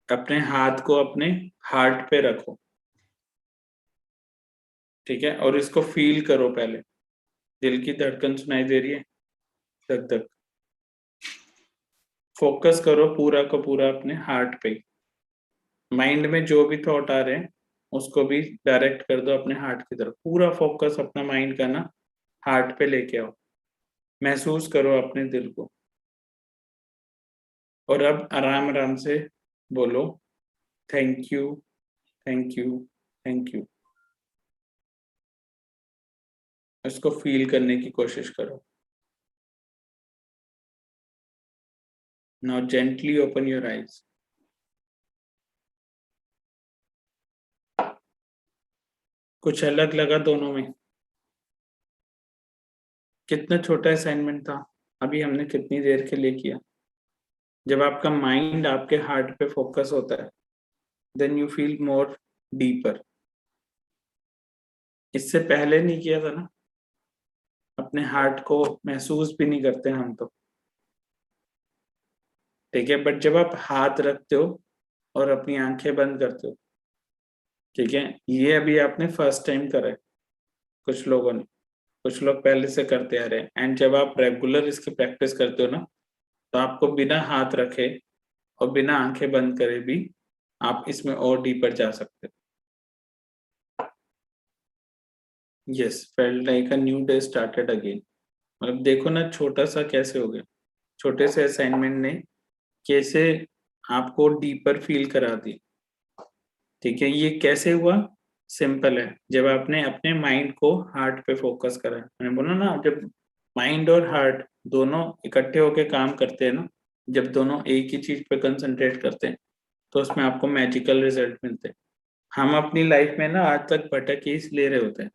अपने हाथ को अपने हार्ट पे रखो। ठीक है, और इसको फील करो पहले। दिल की धड़कन सुनाई दे रही है, धक धक। फोकस करो पूरा का पूरा अपने हार्ट पे। माइंड में जो भी थॉट आ रहे हैं उसको भी डायरेक्ट कर दो अपने हार्ट की तरफ। पूरा फोकस अपना माइंड का ना हार्ट पे लेके आओ। महसूस करो अपने दिल को। और अब आराम आराम से बोलो thank you, thank you, thank you. इसको फील करने की कोशिश करो। Now gently open your eyes. कुछ अलग लगा दोनों में? कितना छोटा असाइनमेंट था, अभी हमने कितनी देर के लिए किया। जब आपका माइंड आपके हार्ट पे फोकस होता है then you feel more deeper. इससे पहले नहीं किया था ना, अपने हार्ट को महसूस भी नहीं करते हम तो। ठीक है, बट जब आप हाथ रखते हो और अपनी आंखें बंद करते हो, ठीक है, ये अभी आपने फर्स्ट टाइम करा है कुछ लोगों ने, कुछ लोग पहले से करते आ रहे हैं। एंड जब आप रेगुलर इसकी प्रैक्टिस करते हो ना, तो आपको बिना हाथ रखे और बिना आंखें बंद करे भी आप इसमें और डीपर जा सकते हो। Yes, felt like a new day started again. मतलब देखो ना छोटा सा कैसे हो गया, छोटे से असाइनमेंट ने कैसे आपको डीपर फील करा दी। ठीक है, ये कैसे हुआ? सिंपल है, जब आपने अपने माइंड को हार्ट पे फोकस करा। मैंने बोला ना, जब माइंड और हार्ट दोनों इकट्ठे होके काम करते हैं ना, जब दोनों एक ही चीज पे कंसंट्रेट करते हैं तो उसमें आपको मैजिकल रिजल्ट मिलते हैं। हम अपनी लाइफ में ना आज तक भटक ही इसलिए रहे होते हैं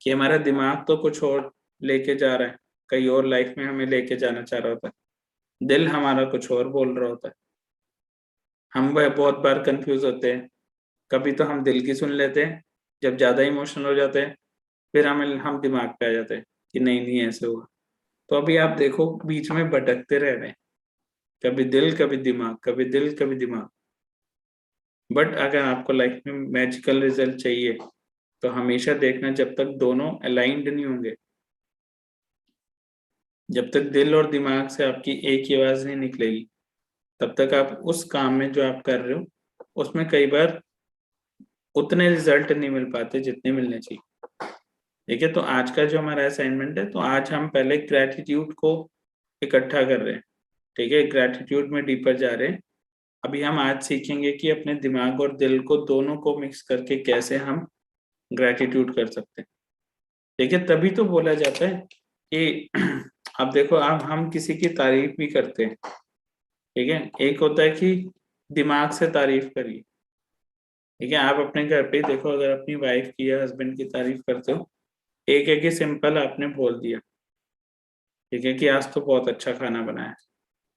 कि हमारा दिमाग तो कुछ और लेके जा रहा है, कहीं और लाइफ में हमें लेके जाना चाह रहा होता है। दिल हमारा कुछ और बोल रहा होता है। हम वह बहुत बार कंफ्यूज होते हैं। कभी तो हम दिल की सुन लेते हैं, जब ज्यादा इमोशनल हो जाते हैं फिर हम दिमाग पे आ जाते हैं कि नहीं नहीं ऐसे हुआ। तो अभी आप देखो बीच में भटकते रह रहे हैं, कभी दिल कभी दिमाग, कभी दिल कभी दिमाग। बट अगर आपको लाइफ में मैजिकल रिजल्ट चाहिए तो हमेशा देखना, जब तक दोनों अलाइंड नहीं होंगे, जब तक दिल और दिमाग से आपकी एक ही आवाज नहीं निकलेगी, तब तक आप उस काम में जो आप कर रहे हो उसमें कई बार उतने रिजल्ट नहीं मिल पाते जितने मिलने चाहिए। ठीक है, तो आज का जो हमारा असाइनमेंट है, तो आज हम पहले ग्रेटिट्यूड को इकट्ठा कर रहे हैं। ठीक है, ग्रेटिट्यूड में डीपर जा रहे हैं। अभी हम आज सीखेंगे कि अपने दिमाग और दिल को दोनों को मिक्स करके कैसे हम ग्रेटिट्यूड कर सकते हैं। ठीक है, तभी तो बोला जाता है कि अब देखो, अब हम किसी की तारीफ भी करते हैं। ठीक है, एक होता है कि दिमाग से तारीफ करिए। ठीक है, आप अपने घर पे देखो, अगर अपनी वाइफ की या हस्बैंड की तारीफ करते हो, एक है कि सिंपल आपने बोल दिया, ठीक है, कि आज तो बहुत अच्छा खाना बनाया,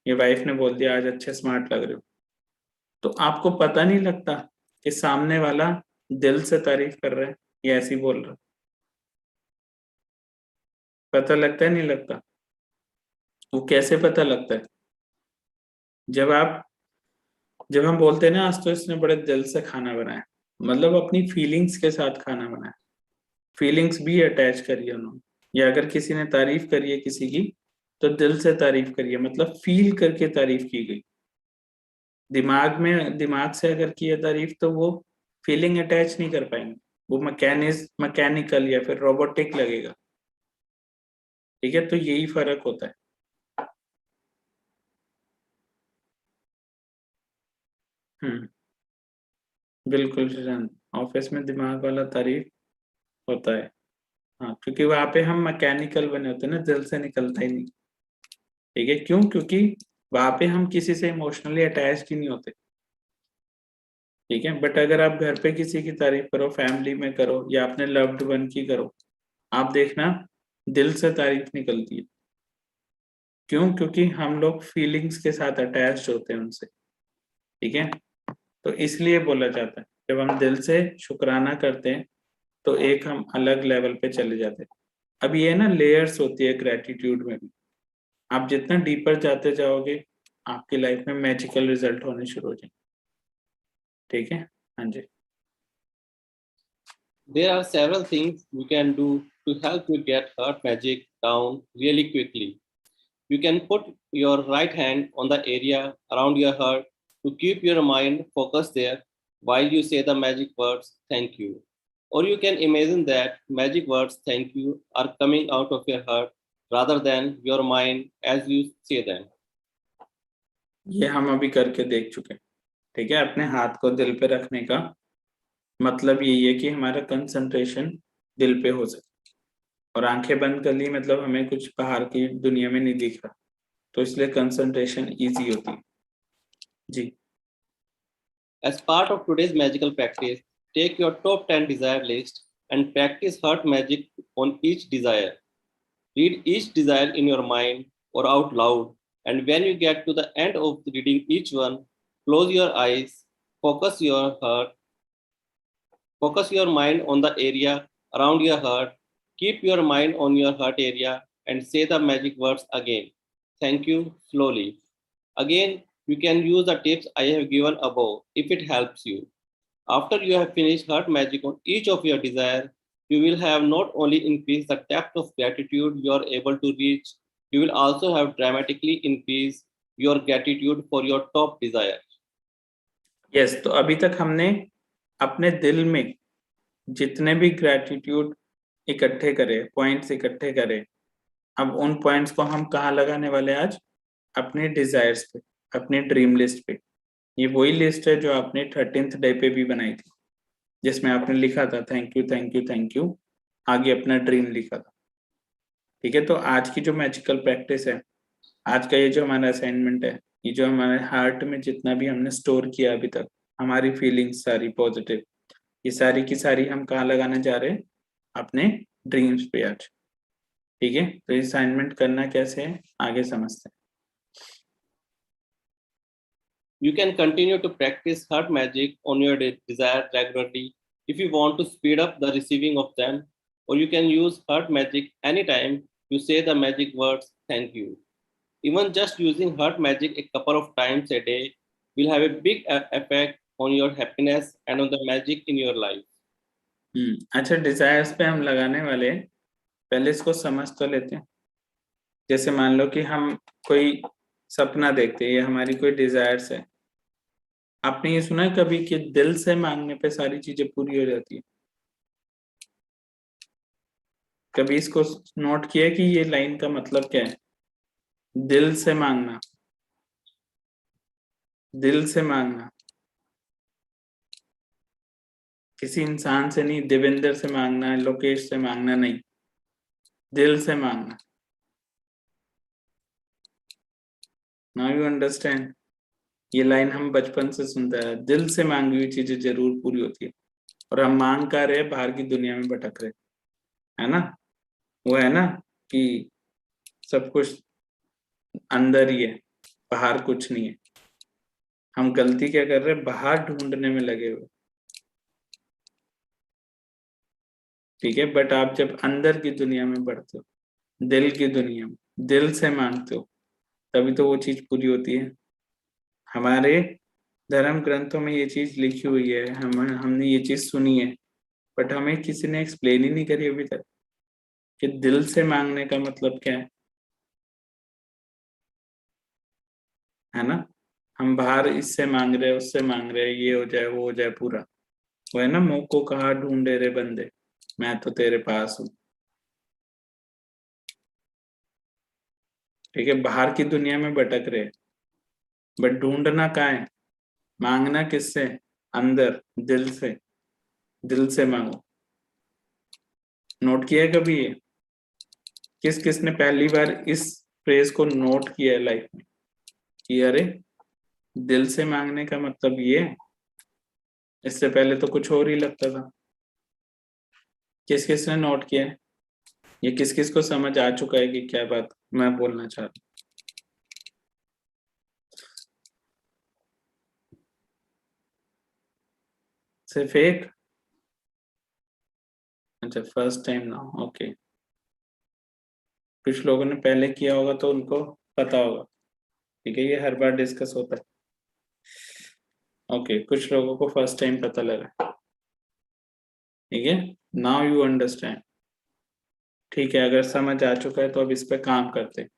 ये वाइफ ने बोल दिया आज अच्छे स्मार्ट लग रहे हो, तो आपको पता नहीं लगता कि सामने वाला दिल से तारीफ कर रहा है या ऐसे ही बोल रहा है? पता लगता है नहीं लगता? वो कैसे पता लगता है? जब आप जब हम बोलते हैं ना आज तो इसने बड़े दिल से खाना बनाया, मतलब अपनी फीलिंग्स के साथ खाना बनाया, फीलिंग्स भी अटैच करिए उन्होंने। या अगर किसी ने तारीफ करी है किसी की, तो दिल से तारीफ करिए, मतलब फील करके तारीफ की गई। दिमाग से अगर किया तारीफ तो वो फीलिंग अटैच नहीं कर पाएंगे, वो मैकेनिकल या फिर रोबोटिक लगेगा। ठीक है, तो यही फर्क होता है। हम्म, बिल्कुल श्रीजान, ऑफिस में दिमाग वाला तारीफ होता है। हाँ, क्योंकि वहां पे हम मैकेनिकल बने होते हैं ना, दिल से निकलता ही नहीं। ठीक है, क्यों? क्योंकि वहां पे हम किसी से इमोशनली अटैच्ड ही नहीं होते। ठीक है, बट अगर आप घर पे किसी की तारीफ करो, फैमिली में करो या अपने लव्ड वन की करो, आप देखना दिल से तारीफ निकलती है। क्यों? क्योंकि हम लोग फीलिंग्स के साथ अटैच होते हैं उनसे, ठीक है। तो इसलिए बोला जाता है जब हम दिल से शुक्राना करते हैं तो एक हम अलग लेवल पे चले जाते हैं। अब ये ना लेयर्स होती है ग्रेटिट्यूड में भी, आप जितना डीपर जाते जाओगे आपकी लाइफ में मैजिकल रिजल्ट होने शुरू हो जाएंगे, ठीक है। हाँ जी। There are several things you can do to help you get heart magic down really quickly. You can put your right hand on the area around your heart to keep your mind focused there while you say the magic words thank you. Or you can imagine that magic words thank you are coming out of your heart rather than your mind as you say them. ये हम अभी करके देख चुके हैं, ठीक है। अपने हाथ को दिल पे रखने का मतलब यही है कि हमारा कंसंट्रेशन दिल पे हो सके, और आंखें बंद कर ली मतलब हमें कुछ बाहर की दुनिया में नहीं दिख रहा, तो इसलिए कंसंट्रेशन इजी होती है जी। As part of today's magical practice, take your top 10 desire list and practice heart magic on each desire. Read each desire in your mind or out loud, and when you get to the end of reading each one, close your eyes, focus your mind on the area around your heart, keep your mind on your heart area, and say the magic words again. Thank you slowly. Again, you can use the tips I have given above if it helps you. After you have finished heart magic on each of your desires, you will have not only increased the depth of gratitude you are able to reach, you will also have dramatically increased your gratitude for your top desire. Yes, तो अभी तक हमने अपने दिल में जितने भी gratitude इकट्ठे करे, पॉइंट्स इकट्ठे करे, अब उन पॉइंट्स को हम कहाँ लगाने वाले आज? अपने डिजायर्स पे, अपने ड्रीम लिस्ट पे। ये वही लिस्ट है जो आपने 13th डे पे भी बनाई थी, जिसमें आपने लिखा था thank you thank you thank you, आगे अपना ड्रीम लिखा था, ठीक है। तो आज की जो मैजिकल प्रैक्टिस है, आज का ये जो हमारा असाइनमेंट है, ये जो हमारे हार्ट में जितना भी हमने स्टोर किया अभी तक, हमारी फीलिंग्स सारी पॉजिटिव, ये सारी की सारी हम कहाँ लगाने जा रहे हैं? अपने ड्रीम्स पे आज, ठीक है। तो असाइनमेंट करना कैसे है आगे समझते हैं। You can continue to practice heart magic on your desire regularly if you want to speed up the receiving of them, or you can use heart magic anytime you say the magic words thank you. Even just using heart magic a couple of times a day will have a big effect on your happiness and on the magic in your life. अच्छा, desires पे हम लगाने वाले हैं, पहले इसको समझ तो लेते हैं। जैसे मान लो कि हम कोई सपना देखते हैं, ये हमारी कोई डिजायर्स है। आपने ये सुना है कभी कि दिल से मांगने पे सारी चीजें पूरी हो जाती है? कभी इसको नोट किया कि ये लाइन का मतलब क्या है? दिल से मांगना, दिल से मांगना, किसी इंसान से नहीं, देवेंद्र से मांगना, लोकेश से मांगना नहीं, दिल से मांगना। Now you understand? ये लाइन हम बचपन से सुनते हैं, दिल से मांगी हुई चीजें जरूर पूरी होती है, और हम मांग कर रहे, बाहर की दुनिया में भटक रहे, है ना। वो है ना कि सब कुछ अंदर ही है, बाहर कुछ नहीं है। हम गलती क्या कर रहे हैं? बाहर ढूंढने में लगे हुए, ठीक है। बट आप जब अंदर की दुनिया में बढ़ते हो, दिल की दुनिया में, दिल से मांगते हो, तभी तो वो चीज पूरी होती है। हमारे धर्म ग्रंथों में ये चीज लिखी हुई है, हमने ये चीज सुनी है, बट हमें किसी ने एक्सप्लेन ही नहीं करी अभी तक कि दिल से मांगने का मतलब क्या है ना। हम बाहर इससे मांग रहे, उससे मांग रहे, ये हो जाए वो हो जाए पूरा। वो है ना, मुंह को कहा ढूंढे रे बंदे, मैं तो तेरे पास हूँ, ठीक है। बाहर की दुनिया में भटक रहे, बट ढूंढना कहाँ है? मांगना किससे? अंदर, दिल से। दिल से मांगो। नोट किया है कभी ये? किस किस ने पहली बार इस फ्रेज को नोट किया है लाइफ में कि अरे दिल से मांगने का मतलब ये है? इससे पहले तो कुछ और ही लगता था। किस किस ने नोट किया है? ये किस किस को समझ आ चुका है कि क्या बात मैं बोलना चाह रहा हूँ? सिर्फ एक? अच्छा, फर्स्ट टाइम ना, ओके। कुछ लोगों ने पहले किया होगा तो उनको पता होगा, ठीक है, ये हर बार डिस्कस होता है। ओके, कुछ लोगों को फर्स्ट टाइम पता लगा, ठीक है। नाउ यू अंडरस्टैंड, ठीक है। अगर समझ आ चुका है तो अब इस पे काम करते हैं,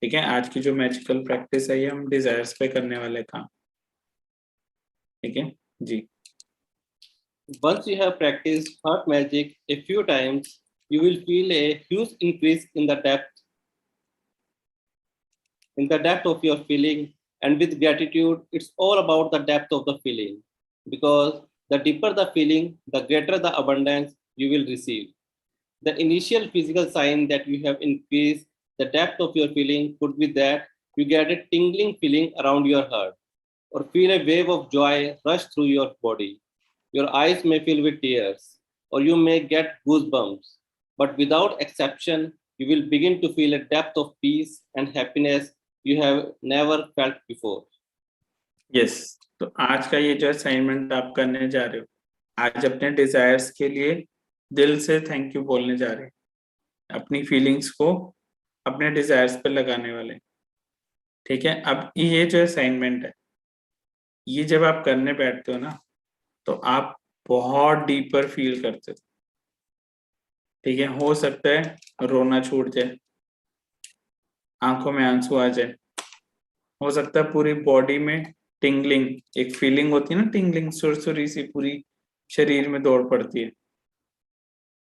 ठीक है। आज की जो मैजिकल प्रैक्टिस है ये हम डिजायर्स पे करने वाले काम, ठीक है जी। Once you have practiced heart magic a few times, you will feel a huge increase in the depth of your feeling. And with gratitude, it's all about the depth of the feeling. Because the deeper the feeling, the greater the abundance you will receive. The initial physical sign that you have increased the depth of your feeling could be that you get a tingling feeling around your heart, or feel a wave of joy rush through your body. Your eyes may fill with tears, or you may get goosebumps. But without exception, you will begin to feel a depth of peace and happiness you have never felt before. Yes, तो आज का ये जो assignment आप करने जा रहे हो, आज अपने डिजायर्स के लिए दिल से थैंक यू बोलने जा रहे हैं, अपनी फीलिंग्स को अपने डिजायर्स पे लगाने वाले, ठीक है। अब ये जो असाइनमेंट है, ये जब आप करने बैठते हो ना, तो आप बहुत डीपर फील करते हो, ठीक है। हो सकता है रोना छूट जाए, आंखों में आंसू आ जाए, हो सकता है पूरी बॉडी में टिंगलिंग, एक फीलिंग होती है ना, टिंगलिंग, सुरसुरी सी पूरी शरीर में दौड़ पड़ती है,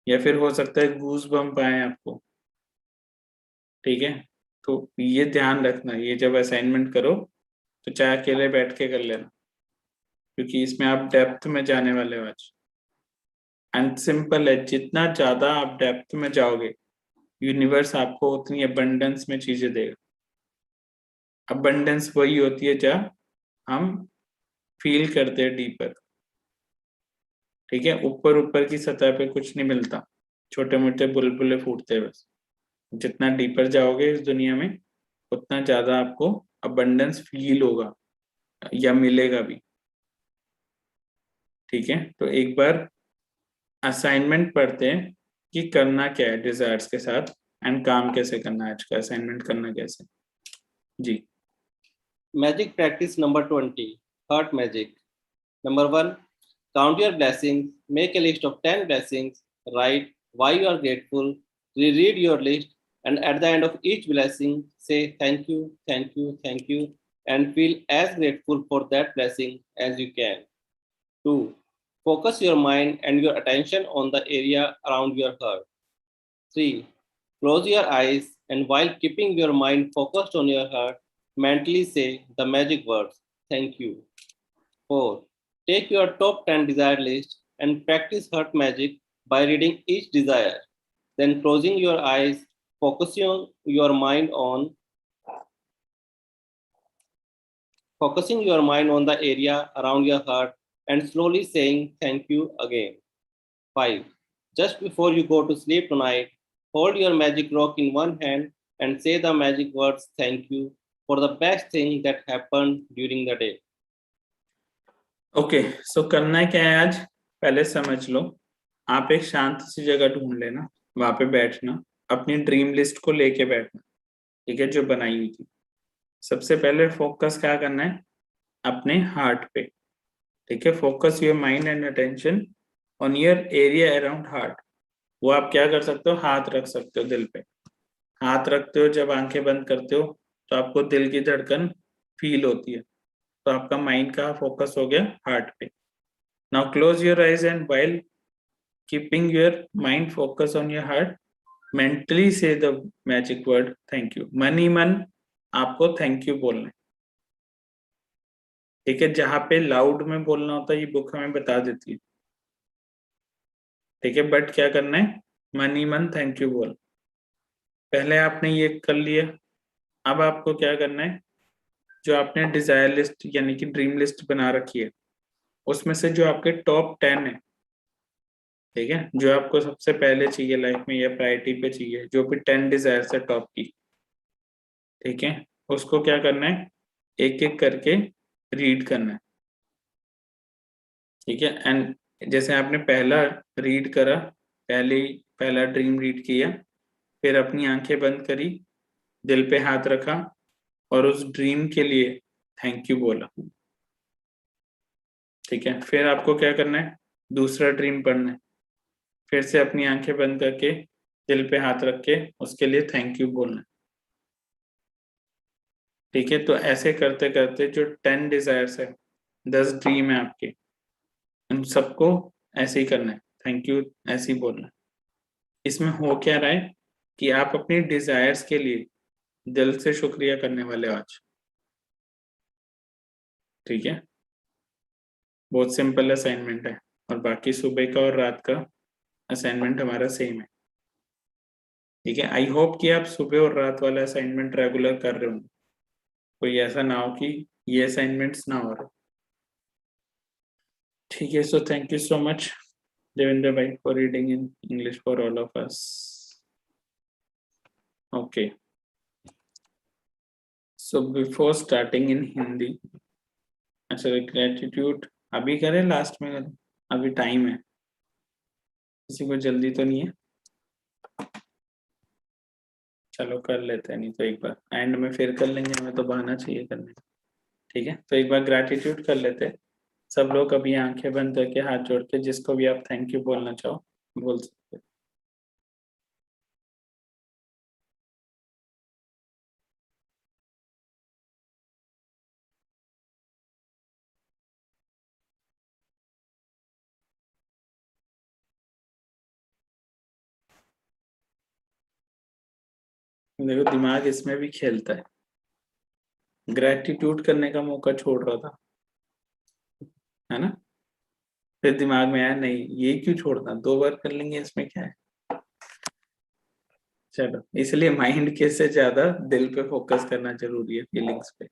या फिर हो सकता है गूज बम्प आए आपको, ठीक है। तो ये ध्यान रखना, ये जब असाइनमेंट करो तो चाहे अकेले बैठ के कर लेना, क्योंकि इसमें आप डेप्थ में जाने वाले हो आज। एंड सिंपल है, जितना ज्यादा आप डेप्थ में जाओगे, यूनिवर्स आपको उतनी अबंडेंस में चीजें देगा। अबंडेंस वही होती है जब हम फील करते हैं डीपर, ठीक है। ऊपर ऊपर की सतह पे कुछ नहीं मिलता, छोटे मोटे बुलबुले फूटते हैं बस। जितना डीपर जाओगे इस दुनिया में, उतना ज्यादा आपको अबंडेंस फील होगा या मिलेगा भी, ठीक है। तो एक बार असाइनमेंट पढ़ते हैं कि करना क्या है डिजायर्स के साथ, एंड काम कैसे करना है, आज का असाइनमेंट करना कैसे जी। Magic practice number 20, Heart Magic. Number 1, count your blessings. Make a list of 10 blessings. Write why you are grateful. Reread your list. And at the end of each blessing, say thank you, thank you, thank you, and feel as grateful for that blessing as you can. 2, focus your mind and your attention on the area around your heart. 3, close your eyes and while keeping your mind focused on your heart, mentally say the magic words, thank you. 4, take your top 10 desire list and practice heart magic by reading each desire. Then closing your eyes, focusing your mind on the area around your heart and slowly saying thank you again. 5, just before you go to sleep tonight, hold your magic rock in one hand and say the magic words thank you for the best thing that happened during the day. Okay, so करना क्या है आज, पहले समझ लो। आप एक शांत सी जगह ढूंढ लेना, वहां पे बैठना, अपनी ड्रीम लिस्ट को लेके बैठना, ठीक है, जो बनाई हुई थी। सबसे पहले फोकस क्या करना है, अपने हार्ट पे, ठीक है। Focus your mind and attention on your area around heart. वो आप क्या कर सकते हो, हाथ रख सकते हो दिल पे। हाथ रखते हो, जब आंखें बंद करते हो तो आपको दिल की धड़कन फील होती है, तो आपका माइंड का फोकस हो गया हार्ट पे। Now close your eyes and while keeping your mind focus on your heart, mentally say the magic word thank you. मन ही मन आपको थैंक यू बोलना है, ठीक है। जहां पे लाउड में बोलना होता है ये बुक हमें बता देती है, ठीक है, बट क्या करना है, मन ही मन थैंक यू बोल। पहले आपने ये कर लिया, अब आपको क्या करना है, जो आपने डिजायर लिस्ट यानी कि ड्रीम लिस्ट बना रखी है, उसमें से जो आपके टॉप 10 है, ठीक है, जो आपको सबसे पहले चाहिए लाइफ में या प्रायोरिटी पे चाहिए, जो भी 10 डिजायर है टॉप की, ठीक है, उसको क्या करना है, एक एक करके रीड करना है, ठीक है। एंड जैसे आपने पहला रीड करा, पहला ड्रीम रीड किया, फिर अपनी आंखें बंद करी, दिल पे हाथ रखा और उस ड्रीम के लिए थैंक यू बोला। ठीक है, फिर आपको क्या करना है, दूसरा ड्रीम पढ़ना है, फिर से अपनी आंखें बंद करके दिल पे हाथ रख के उसके लिए थैंक यू बोलना है। ठीक है, तो ऐसे करते करते जो 10 डिजायर्स है, 10 ड्रीम है आपके, उन सबको ऐसे ही करना है, थैंक यू ऐसे ही बोलना है। इसमें हो क्या रहा है कि आप अपनी डिजायर्स के लिए दिल से शुक्रिया करने वाले हो आज। ठीक है, बहुत सिंपल असाइनमेंट है, और बाकी सुबह का और रात का असाइनमेंट हमारा सेम है। ठीक है, आई होप कि आप सुबह और रात वाला असाइनमेंट रेगुलर कर रहे होंगे, कोई ऐसा ना हो कि ये असाइनमेंट्स ना हो रहे। ठीक है, so thank you so much Devendra भाई for reading in English for all of us. Okay, so before starting in Hindi, अच्छा ग्रेटिट्यूड अभी करें लास्ट में करें, अभी टाइम है, किसी को जल्दी तो नहीं है? चलो कर लेते हैं, नहीं तो एक बार एंड में फिर कर लेंगे, हमें तो बहाना चाहिए करने। ठीक है, तो एक बार ग्रेटिट्यूड कर लेते हैं सब लोग, अभी आंखें बंद करके हाथ जोड़ के, जिसको भी आप थैंक यू बोलना चाहो बोल सकते हैं। देखो दिमाग इसमें भी खेलता है, ग्रेटिट्यूड करने का मौका छोड़ रहा था, है ना? फिर दिमाग में आया नहीं ये क्यों छोड़ना, 2 बार कर लेंगे, इसमें क्या है। चलो, इसलिए माइंड के से ज्यादा दिल पे फोकस करना जरूरी है, फीलिंग्स पे।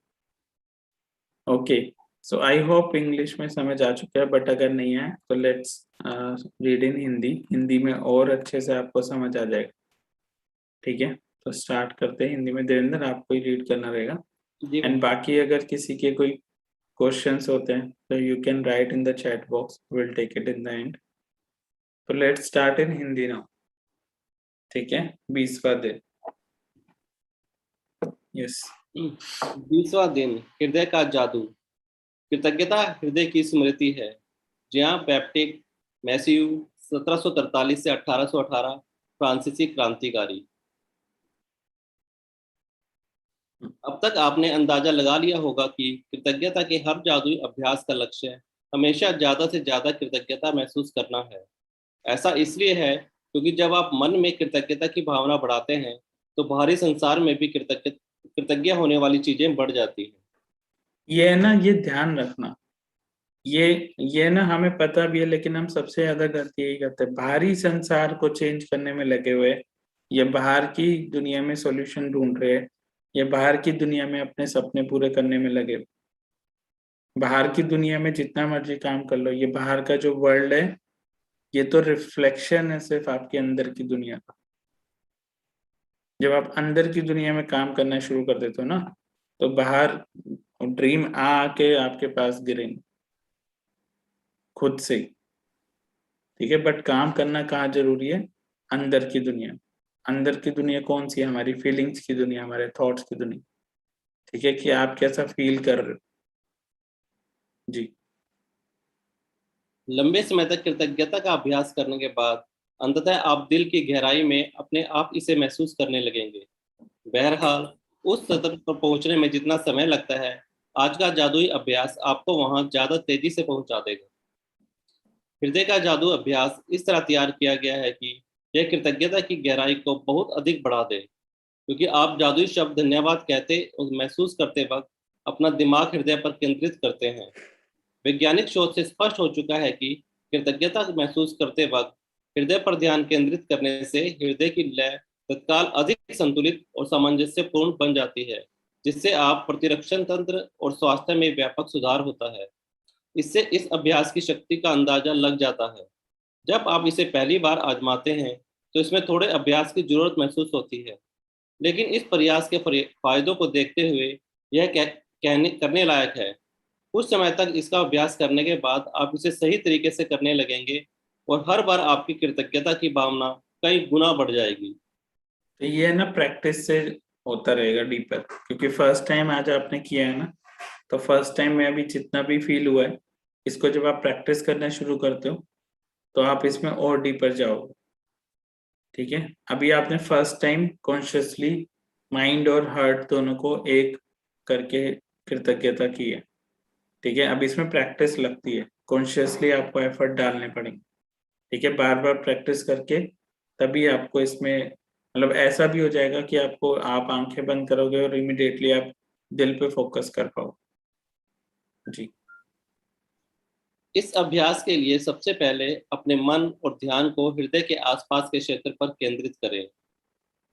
Okay, so I hope English में समझ आ चुका है, बट अगर नहीं है तो let's read in Hindi, Hindi में और अच्छे से आपको समझ आ जाएगा। ठीक है, तो स्टार्ट करते हैं हिंदी में। देवेंद्र आपको ही रीड करना रहेगा, जी एंड बाकी अगर किसी के कोई क्वेश्चंस होते हैं तो you can write in the chat box, will take it in the end. तो let's start in Hindi now. ठीक है, 20वां दिन। यस। 20वां दिन, हृदय का जादू। कृतज्ञता हृदय की स्मृति है। जियां बैप्टिस्ट मैथ्यू 1743 से 1818, फ्रांसीसी क्रांतिकारी। अब तक आपने अंदाजा लगा लिया होगा कि कृतज्ञता के हर जादुई अभ्यास का लक्ष्य हमेशा ज्यादा से ज्यादा कृतज्ञता महसूस करना है। ऐसा इसलिए है क्योंकि जब आप मन में कृतज्ञता की भावना बढ़ाते हैं तो बाहरी संसार में भी कृतज्ञ होने वाली चीजें बढ़ जाती हैं। ये है ना, ये ध्यान रखना, ये ना हमें पता भी है, लेकिन हम सबसे ज्यादा गलती यही करते हैं, बाहरी संसार को चेंज करने में लगे हुए, ये बाहर की दुनिया में सॉल्यूशन ढूंढ रहे हैं, ये बाहर की दुनिया में अपने सपने पूरे करने में लगे। बाहर की दुनिया में जितना मर्जी काम कर लो, ये बाहर का जो वर्ल्ड है ये तो रिफ्लेक्शन है सिर्फ आपके अंदर की दुनिया का। जब आप अंदर की दुनिया में काम करना शुरू कर देते हो ना, तो बाहर ड्रीम आके आपके पास गिरेंगे खुद से ही। ठीक है, बट काम करना कहाँ जरूरी है, अंदर की दुनिया। अंदर की दुनिया कौन सी है, हमारी फीलिंग्स की दुनिया, हमारे थॉट्स की दुनिया। ठीक है, कि आप कैसा फील कर रहे हो। जी। लंबे समय तक कृतज्ञता का अभ्यास करने के बाद अंततः आप दिल की गहराई में अपने आप इसे महसूस करने लगेंगे। बहरहाल, उस स्तर पर पहुंचने में जितना समय लगता है, आज का जादुई अभ्यास आपको वहां ज्यादा तेजी से पहुंचा देगा। हृदय का जादू अभ्यास इस तरह तैयार किया गया है कि यह कृतज्ञता की गहराई को बहुत अधिक बढ़ा दे, क्योंकि आप जादुई शब्द धन्यवाद कहते और महसूस करते वक्त अपना दिमाग हृदय पर केंद्रित करते हैं। वैज्ञानिक शोध से स्पष्ट हो चुका है कि कृतज्ञता महसूस करते वक्त हृदय पर ध्यान केंद्रित करने से हृदय की लय तत्काल अधिक संतुलित और सामंजस्यपूर्ण बन जाती है, जिससे आप प्रतिरक्षण तंत्र और स्वास्थ्य में व्यापक सुधार होता है। इससे इस अभ्यास की शक्ति का अंदाजा लग जाता है। जब आप इसे पहली बार आजमाते हैं तो इसमें थोड़े अभ्यास की जरूरत महसूस होती है, लेकिन इस प्रयास के फायदों को देखते हुए यह कहने करने लायक है। कुछ समय तक इसका अभ्यास करने के बाद आप इसे सही तरीके से करने लगेंगे और हर बार आपकी कृतज्ञता की भावना कई गुना बढ़ जाएगी। तो ये ना प्रैक्टिस से होता रहेगा डीपर, क्योंकि फर्स्ट टाइम आज आपने किया है ना, तो फर्स्ट टाइम में अभी जितना भी फील हुआ है, इसको जब आप प्रैक्टिस करना शुरू करते हो तो आप इसमें और डीपर जाओगे। ठीक है, अभी आपने फर्स्ट टाइम कॉन्शियसली माइंड और हार्ट दोनों को एक करके कृतज्ञता की है। ठीक है, अब इसमें प्रैक्टिस लगती है, कॉन्शियसली आपको एफर्ट डालने पड़ेंगे। ठीक है, बार बार प्रैक्टिस करके तभी आपको इसमें मतलब ऐसा भी हो जाएगा कि आपको आप आंखें बंद करोगे और इमिडिएटली आप दिल पे फोकस कर पाओ। जी। इस अभ्यास के लिए सबसे पहले अपने मन और ध्यान को हृदय के आसपास के क्षेत्र पर केंद्रित करें।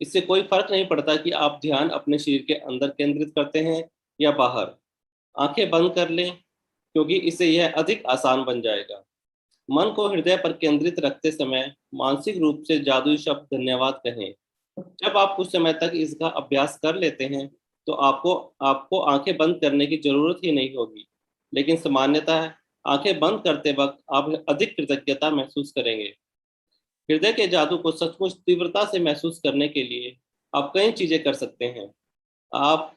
इससे कोई फर्क नहीं पड़ता कि आप ध्यान अपने शरीर के अंदर केंद्रित करते हैं या बाहर। आंखें बंद कर लें, क्योंकि इससे यह अधिक आसान बन जाएगा। मन को हृदय पर केंद्रित रखते समय मानसिक रूप से जादुई शब्द धन्यवाद कहें। जब आप कुछ समय तक इसका अभ्यास कर लेते हैं तो आपको आपको आंखें बंद करने की जरूरत ही नहीं होगी, लेकिन सामान्यतः आंखें बंद करते वक्त आप अधिक कृतज्ञता महसूस करेंगे। हृदय के जादू को सचमुच तीव्रता से महसूस करने के लिए आप कई चीजें कर सकते हैं। आप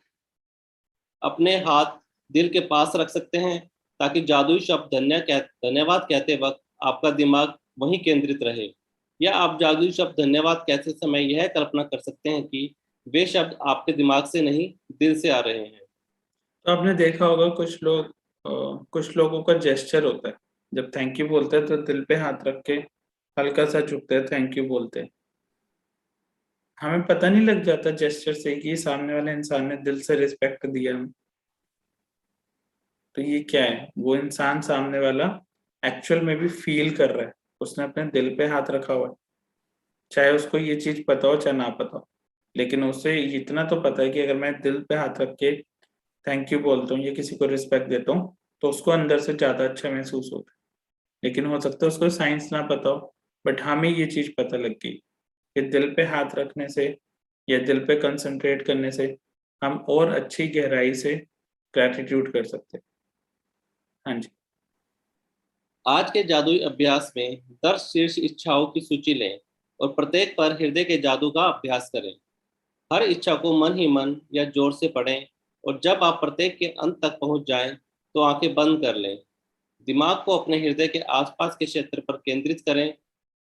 अपने हाथ दिल के पास रख सकते हैं ताकि जादुई शब्द धन्यवाद कहते वक्त आपका दिमाग वहीं केंद्रित रहे। या आप जादुई शब्द धन्यवाद कहते समय यह कल्पना कर सकते हैं कि वे शब्द आपके दिमाग से नहीं, दिल से आ रहे हैं। तो आपने देखा होगा कुछ लोगों का जेस्चर होता है, जब थैंक यू बोलते हैं तो दिल पे हाथ रख के हल्का सा झुकते हैं, थैंक यू बोलते हैं। हमें पता नहीं लग जाता जेस्चर से कि सामने वाले इंसान ने दिल से रिस्पेक्ट दिया हमें। तो ये क्या है, वो इंसान सामने वाला एक्चुअल में भी फील कर रहा है, उसने अपने दिल पे हाथ रखा हुआ है। चाहे उसको ये चीज पता हो चाहे ना पता हो, लेकिन उसे इतना तो पता है कि अगर मैं दिल पे हाथ रख के थैंक यू बोलता हूँ या किसी को रिस्पेक्ट देता हूँ तो उसको अंदर से ज्यादा अच्छा महसूस होता है। लेकिन हो सकता है उसको साइंस ना पता हो, बट हमें ये चीज पता लग गई कि दिल पे हाथ रखने से या दिल पे कंसंट्रेट करने से हम और अच्छी गहराई से ग्रैटिट्यूड कर सकते हैं। हाँ जी। आज के जादुई अभ्यास में 10 शीर्ष इच्छाओं की सूची लें और प्रत्येक पर हृदय के जादू का अभ्यास करें। हर इच्छा को मन ही मन या जोर से पढ़ें और जब आप प्रत्येक के अंत तक पहुंच जाएं तो आंखें बंद कर लें। दिमाग को अपने हृदय के आसपास के क्षेत्र पर केंद्रित करें।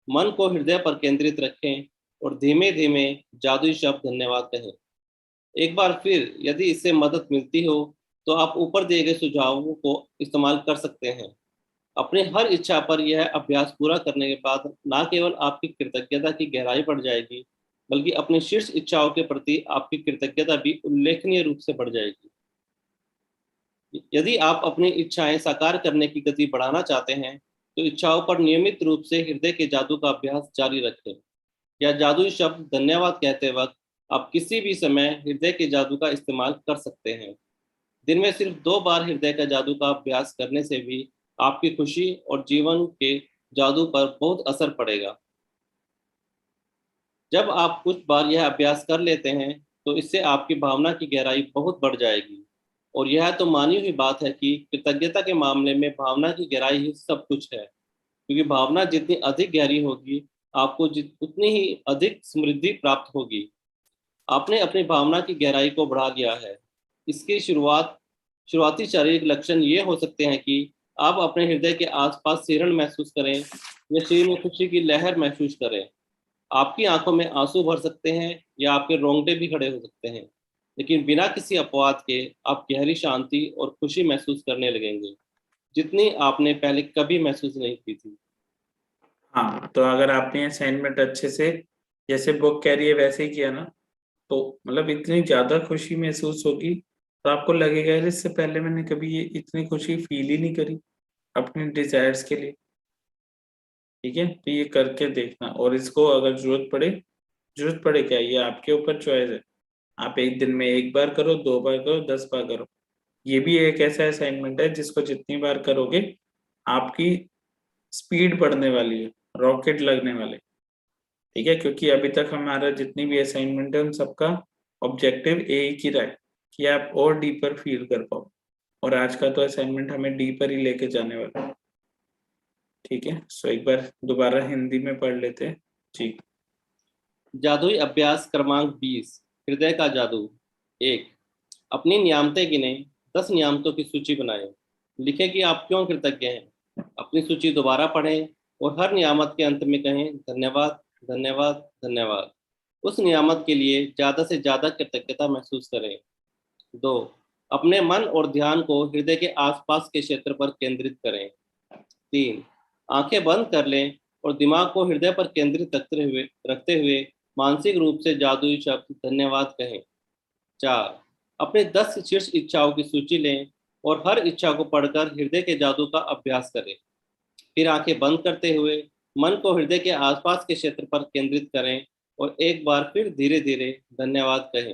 मन को हृदय पर केंद्रित रखें और धीमे धीमे जादुई शब्द धन्यवाद कहें। एक बार फिर यदि इससे मदद मिलती हो तो आप ऊपर दिए गए सुझावों को इस्तेमाल कर सकते हैं। अपनी हर इच्छा पर यह अभ्यास पूरा करने के बाद न केवल आपकी कृतज्ञता की गहराई बढ़ जाएगी, बल्कि अपनी शीर्ष इच्छाओं के प्रति आपकी कृतज्ञता भी उल्लेखनीय रूप से बढ़ जाएगी। यदि आप अपनी इच्छाएं साकार करने की गति बढ़ाना चाहते हैं तो इच्छाओं पर नियमित रूप से हृदय के जादू का अभ्यास जारी रखें। या जादुई शब्द धन्यवाद कहते वक्त आप किसी भी समय हृदय के जादू का इस्तेमाल कर सकते हैं। दिन में सिर्फ 2 बार हृदय का जादू का अभ्यास करने से भी आपकी खुशी और जीवन के जादू पर बहुत असर पड़ेगा। जब आप कुछ बार यह अभ्यास कर लेते हैं तो इससे आपकी भावना की गहराई बहुत बढ़ जाएगी। और यह तो मानी हुई बात है कि कृतज्ञता के मामले में भावना की गहराई ही सब कुछ है, क्योंकि भावना जितनी अधिक गहरी होगी आपको उतनी ही अधिक समृद्धि प्राप्त होगी। आपने अपनी भावना की गहराई को बढ़ा लिया है। इसकी शुरुआती शारीरिक लक्षण ये हो सकते हैं कि आप अपने हृदय के आसपास सिहरन महसूस करें या शरीर में खुशी की लहर महसूस करें। आपकी आंखों में आंसू भर सकते हैं या आपके रोंगटे भी खड़े हो सकते हैं, लेकिन बिना किसी अपवाद के आप गहरी शांति और खुशी महसूस करने लगेंगे, जितनी आपने पहले कभी महसूस नहीं की थी। हाँ, तो अगर आपने असाइनमेंट अच्छे से जैसे बुक कह रही है वैसे ही किया ना, तो मतलब इतनी ज्यादा खुशी महसूस होगी, तो आपको लगेगा यार इससे पहले मैंने कभी ये इतनी खुशी फील ही नहीं करी अपने डिजायर्स के लिए। ठीक है, तो ये करके देखना, और इसको अगर जरूरत पड़े क्या, ये आपके ऊपर चॉइस है। आप एक दिन में 1 बार करो, 2 बार करो, 10 बार करो। ये भी एक ऐसा असाइनमेंट है जिसको जितनी बार करोगे आपकी स्पीड बढ़ने वाली है, रॉकेट लगने वाले। ठीक है, क्योंकि अभी तक हमारा जितनी भी असाइनमेंट है उन सबका ऑब्जेक्टिव एक ही रहा है कि आप और डीपर फील कर पाओ और आज का तो असाइनमेंट हमें डी पर ही लेके जाने वाला है। ठीक है, सो एक बार दोबारा हिंदी में पढ़ लेते हैं जी। जादुई अभ्यास क्रमांक 20, हृदय का जादू। 1, अपनी नियामतें गिने, 10 नियामतों की सूची बनाएं। लिखें कि आप क्यों कृतज्ञ हैं। अपनी सूची दोबारा पढ़ें और हर नियामत के अंत में कहें धन्यवाद, धन्यवाद, धन्यवाद। उस नियामत के लिए ज़्यादा से ज़्यादा कृतज्ञता महसूस करें। 2, अपने मन और ध्यान को हृदय के आसपास के क्षेत्र पर केंद्रित करें। 3, आंखें बंद कर लें और दिमाग को हृदय पर केंद्रित रखते हुए मानसिक रूप से जादुई शब्द धन्यवाद कहें। 4, अपने 10 शीर्ष इच्छाओं की सूची लें और हर इच्छा को पढ़कर हृदय के जादू का अभ्यास करें। फिर आंखें बंद करते हुए मन को हृदय के आसपास के क्षेत्र पर केंद्रित करें और एक बार फिर धीरे धीरे धन्यवाद कहें।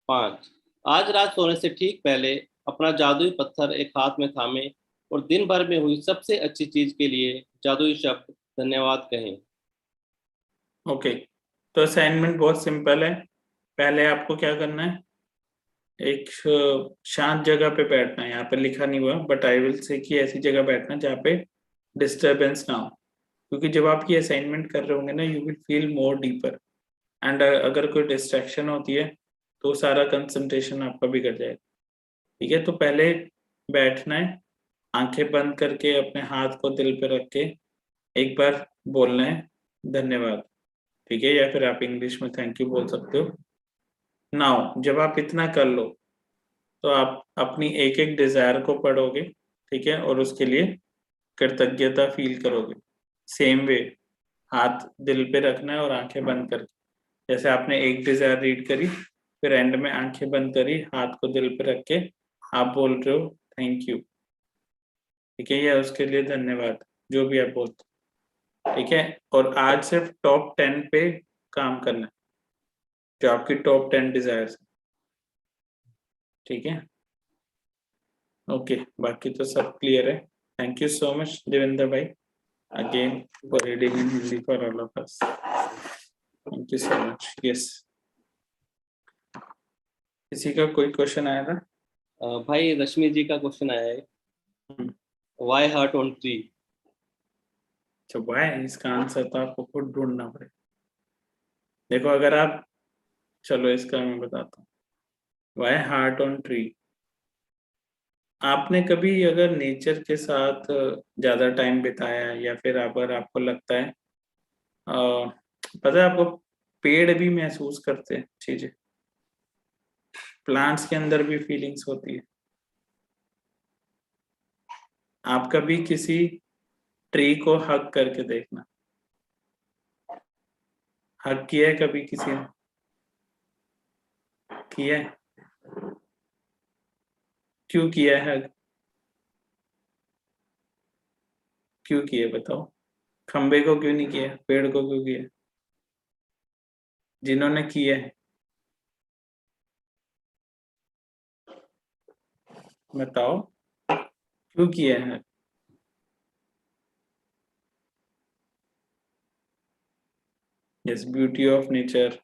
5, आज रात सोने से ठीक पहले अपना जादुई पत्थर एक हाथ में थामें और दिन भर में हुई सबसे अच्छी चीज के लिए जादुई शब्द धन्यवाद कहें। ओके, तो असाइनमेंट बहुत सिंपल है। पहले आपको क्या करना है, एक शांत जगह पे बैठना है। यहाँ पे लिखा नहीं हुआ बट आई विल से कि ऐसी जगह बैठना जहाँ पे डिस्टरबेंस ना हो, क्योंकि जब आप ये असाइनमेंट कर रहे होंगे ना you will feel more deeper and अगर कोई डिस्ट्रैक्शन होती है तो सारा कंसंट्रेशन आपका बिगड़ जाएगा। ठीक है, तो पहले बैठना है, आंखें बंद करके अपने हाथ को दिल पे रख के एक बार बोलना है धन्यवाद। ठीक है, या फिर आप इंग्लिश में थैंक यू बोल सकते हो। नाउ जब आप इतना कर लो तो आप अपनी एक एक डिजायर को पढ़ोगे। ठीक है, और उसके लिए कृतज्ञता फील करोगे। सेम वे हाथ दिल पे रखना है और आंखें बंद करके, जैसे आपने एक डिजायर रीड करी फिर एंड में आंखें बंद करी, हाथ को दिल पे रख के आप बोल रहे हो थैंक यू। ठीक है, या उसके लिए धन्यवाद, जो भी आप बोलते हो। ठीक है, और आज सिर्फ टॉप 10 पे काम करना है, जो आपकी टॉप 10 डिजायर्स। ठीक है, ओके, बाकी तो सब क्लियर है। Thank you so much Devendra भाई again for reading in Hindi for all of us. Thank you so much. Yes, किसी का कोई क्वेश्चन आया था? भाई रश्मि जी का क्वेश्चन आया है, वाई हार्ट ऑन ट्री। तो वाई, इसका आंसर तो आपको खुद ढूंढना पड़ेगा। देखो अगर आप, चलो इसका मैं बताता हूँ। वाई हार्ट ऑन ट्री, आपने कभी अगर नेचर के साथ ज्यादा टाइम बिताया है या फिर अगर आपको लगता है पता है आपको पेड़ भी महसूस करते हैं चीजें, प्लांट्स के अंदर भी फीलिंग्स होती है। आप कभी किसी ट्री को हग करके देखना, हग किया है कभी किसी ने? किया है? क्यों किया है हग? क्यों किया बताओ? खंबे को क्यों नहीं किया, पेड़ को क्यों किया? जिन्होंने किया है बताओ क्यों किया है? Yes, beauty of nature,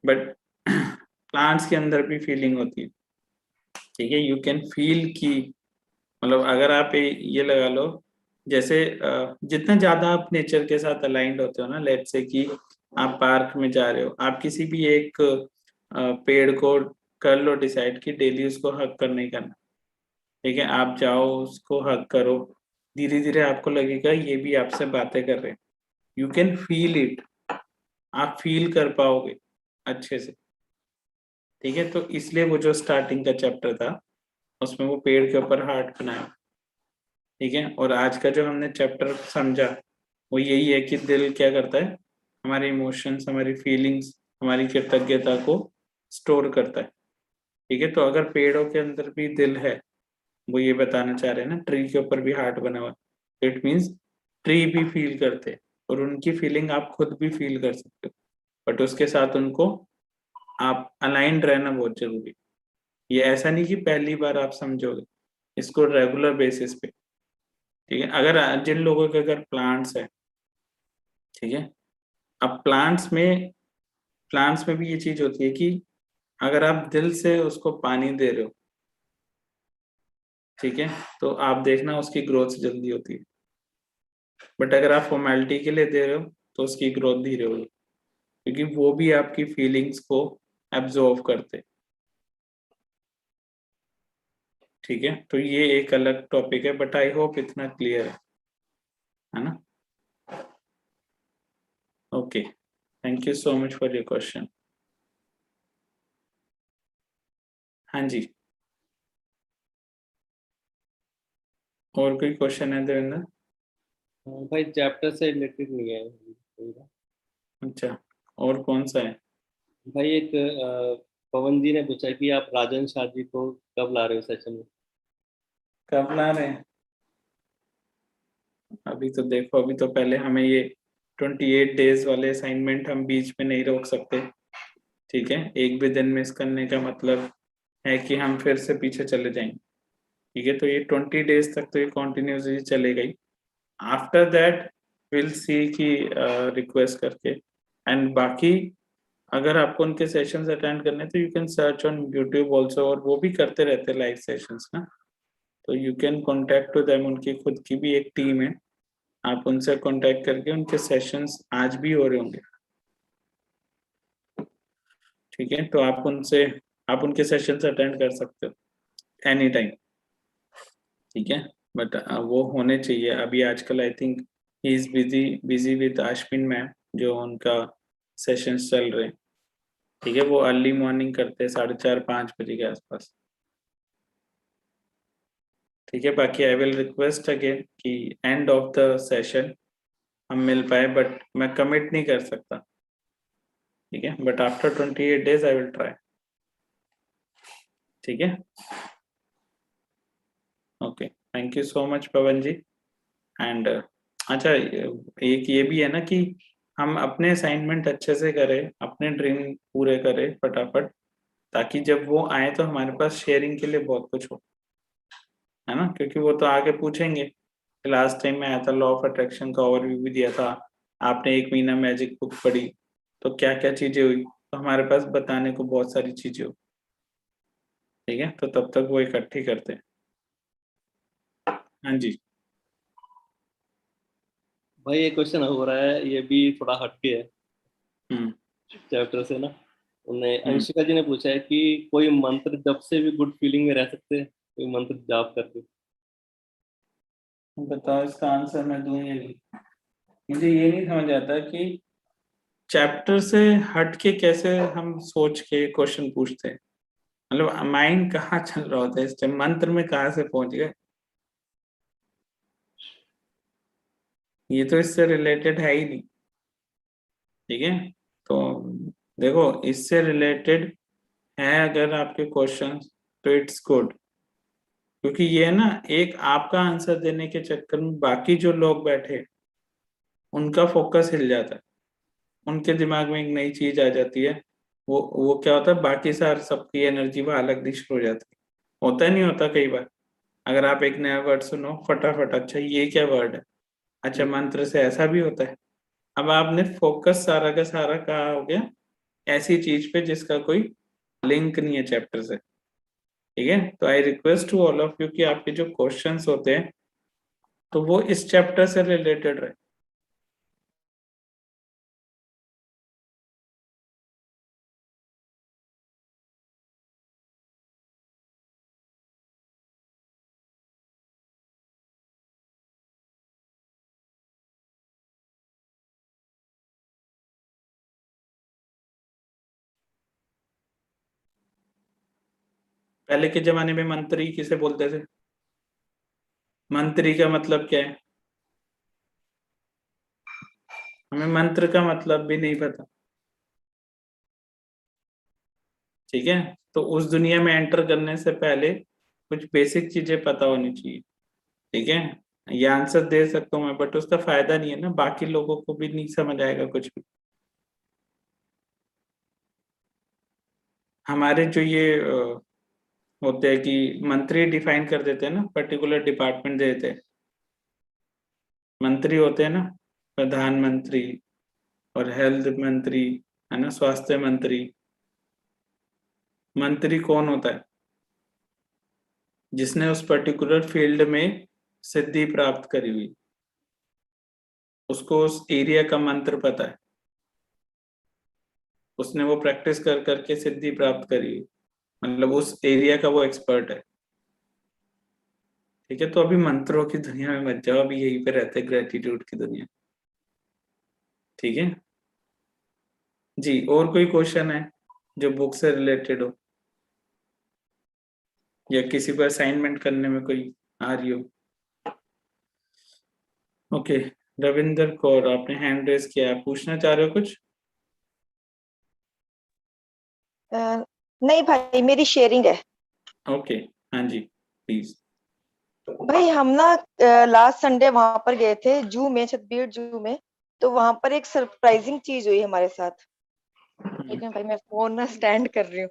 but plants के अंदर भी फीलिंग होती है। ठीक है, यू कैन फील की, मतलब अगर आप ये लगा लो, जैसे जितना ज्यादा आप नेचर के साथ अलाइंड होते हो ना, लेट्स से कि आप पार्क में जा रहे हो, आप किसी भी एक पेड़ को कर लो डिसाइड कि डेली उसको हक करना ही करना। ठीक है, आप जाओ उसको हक करो, धीरे धीरे आपको लगेगा ये भी आपसे बातें कर रहे हैं। यू कैन फील इट, आप फील कर पाओगे अच्छे से। ठीक है, तो इसलिए वो जो स्टार्टिंग का चैप्टर था उसमें वो पेड़ के ऊपर हार्ट बनाया। ठीक है, और आज का जो हमने चैप्टर समझा वो यही है कि दिल क्या करता है, हमारे इमोशंस, हमारी फीलिंग्स, हमारी कृतज्ञता को स्टोर करता है। ठीक है, तो अगर पेड़ों के अंदर भी दिल है, वो ये बताना चाह रहे हैं ना, ट्री के ऊपर भी हार्ट बना हुआ, इट मीन्स ट्री भी फील करते हैं और उनकी फीलिंग आप खुद भी फील कर सकते हो, बट उसके साथ उनको आप अलाइंड रहना बहुत जरूरी है। ये ऐसा नहीं कि पहली बार आप समझोगे, इसको रेगुलर बेसिस पे। ठीक है, अगर जिन लोगों के अगर प्लांट्स है, ठीक है, अब प्लांट्स में भी ये चीज होती है कि अगर आप दिल से उसको पानी दे रहे हो ठीक है, तो आप देखना उसकी ग्रोथ जल्दी होती है, बट अगर आप फॉर्मेलिटी के लिए दे रहे हो तो उसकी ग्रोथ धीरे होगी, क्योंकि वो भी आपकी फीलिंग्स को एब्जॉर्व करते। ठीक है, तो ये एक अलग टॉपिक है, बट आई होप इतना क्लियर है ना? Okay, thank you so much for your question. हाँ जी, और कोई क्वेश्चन है देवेंद्र? भाई चैप्टर से रिलेटेड नहीं है। अच्छा, और कौन सा है? भाई एक पवन जी ने पूछा कि आप राजन शाह जी को कब ला रहे हो सेशन में? कब ला रहे हैं? अभी तो देखो, अभी तो पहले हमें ये 28 डेज वाले असाइनमेंट हम बीच में नहीं रोक सकते। ठीक है, एक भी दिन मिस करने का मतलब है कि हम फिर से पीछे चले जाएंगे। ठीक है, तो ये 20 डेज तक तो ये कंटिन्यूसली चलेगा ही। आफ्टर दैट विल सी कि रिक्वेस्ट करके, एंड बाकी अगर आपको उनके सेशंस अटेंड करने तो you can search on YouTube also, और वो भी करते रहते हैं लाइव सेशंस ना, तो you can contact to them. उनकी खुद की भी एक टीम है, आप उनसे कांटेक्ट करके, उनके सेशंस आज भी हो रहे होंगे। ठीक है, तो आप उनके सेशंस अटेंड कर सकते हो एनी टाइम। ठीक है, बट वो होने चाहिए। अभी आजकल I think he is busy busy with Ashwin ma'am, जो उनका सेशंस चल रहे हैं। ठीक है, वो अर्ली मॉर्निंग करते हैं 4:30-5 बजे के आसपास। ठीक है, बाकी आई विल रिक्वेस्ट अगेन कि एंड ऑफ द सेशन हम मिल पाए, बट मैं कमिट नहीं कर सकता। ठीक है, but after 28 days I will try. ठीक है, okay, thank you so much Pawan ji. And अच्छा, एक ये भी है ना कि हम अपने असाइनमेंट अच्छे से करें, अपने ड्रीम पूरे करें फटाफट, ताकि जब वो आए तो हमारे पास शेयरिंग के लिए बहुत कुछ हो, है ना? क्योंकि वो तो आगे पूछेंगे। लास्ट टाइम में आया था, लॉ ऑफ अट्रैक्शन का ओवरव्यू भी दिया था आपने, 1 महीना मैजिक बुक पढ़ी, तो क्या क्या चीजें हुई, तो हमारे पास बताने को बहुत सारी चीजें हो। ठीक है, तो तब तक वो इकट्ठी करते हैं। हाँ जी। भाई ये क्वेश्चन हो रहा है, ये भी थोड़ा हटके है हम्म। चैप्टर से ना। उन्हें हम्म। अंशिका जी ने पूछा है कि कोई मंत्र जप से भी गुड फीलिंग में रह सकते हैं, कोई मंत्र जाप करके? बताओ इसका आंसर मैं दूं या नहीं? मुझे ये नहीं समझ आता कि चैप्टर से हट के कैसे हम सोच के क्वेश्चन पूछते हैं। मतलब माइंड कहाँ चल रहा होता है इस टाइम, मंत्र में कहाँ से पहुंच गए? ये तो इससे रिलेटेड है ही नहीं। ठीक है, तो देखो, इससे रिलेटेड है अगर आपके क्वेश्चन, तो इट्स गुड, क्योंकि ये ना एक आपका आंसर देने के चक्कर में बाकी जो लोग बैठे उनका फोकस हिल जाता है, उनके दिमाग में एक नई चीज आ जाती है। वो क्या होता है, बाकी सार सबकी एनर्जी वो अलग दी शुरू हो जाती है। होता नहीं होता कई बार, अगर आप एक नया वर्ड सुनो फटाफट, अच्छा ये क्या वर्ड है, अच्छा मंत्र से ऐसा भी होता है। अब आपने फोकस सारा का सारा कहा हो गया ऐसी चीज पे जिसका कोई लिंक नहीं है चैप्टर से। ठीक है, तो I request to all of you कि आपके जो क्वेश्चंस होते हैं तो वो इस चैप्टर से रिलेटेड रहे। पहले के जमाने में मंत्री किसे बोलते थे? मंत्री का मतलब क्या है? हमें मंत्र का मतलब भी नहीं पता। ठीक है, तो उस दुनिया में एंटर करने से पहले कुछ बेसिक चीजें पता होनी चाहिए। ठीक है, ये आंसर दे सकता हूँ मैं, बट उसका फायदा नहीं है ना, बाकी लोगों को भी नहीं समझ आएगा कुछ भी। हमारे जो ये होते हैं कि मंत्री डिफाइन कर देते हैं ना, पर्टिकुलर डिपार्टमेंट दे देते हैं। मंत्री होते हैं ना, प्रधानमंत्री और हेल्थ मंत्री, है ना, स्वास्थ्य मंत्री। मंत्री कौन होता है? जिसने उस पर्टिकुलर फील्ड में सिद्धि प्राप्त करी हुई, उसको उस एरिया का मंत्र पता है, उसने वो प्रैक्टिस कर करके सिद्धि प्राप्त करी हुई, मतलब उस एरिया का वो एक्सपर्ट है। ठीक है, तो अभी मंत्रों की दुनिया में मत जाओ, अभी यहीं पे रहते हैं ग्रेटिट्यूड की दुनिया। ठीक है जी, और कोई क्वेश्चन है जो बुक से रिलेटेड हो या किसी को असाइनमेंट करने में कोई आ रही हो? ओके, रविंदर कौर, आपने हैंड रेज किया है, पूछना चाह रहे हो कुछ? नहीं भाई, मेरी शेयरिंग है। ओके, हाँ जी, प्लीज। भाई हम ना लास्ट संडे वहां पर गए थे जू में, छतबीर जू में। तो वहां पर एक सरप्राइजिंग चीज हुई हमारे साथ। लेकिन भाई मैं फोन ना स्टैंड कर रही हूँ।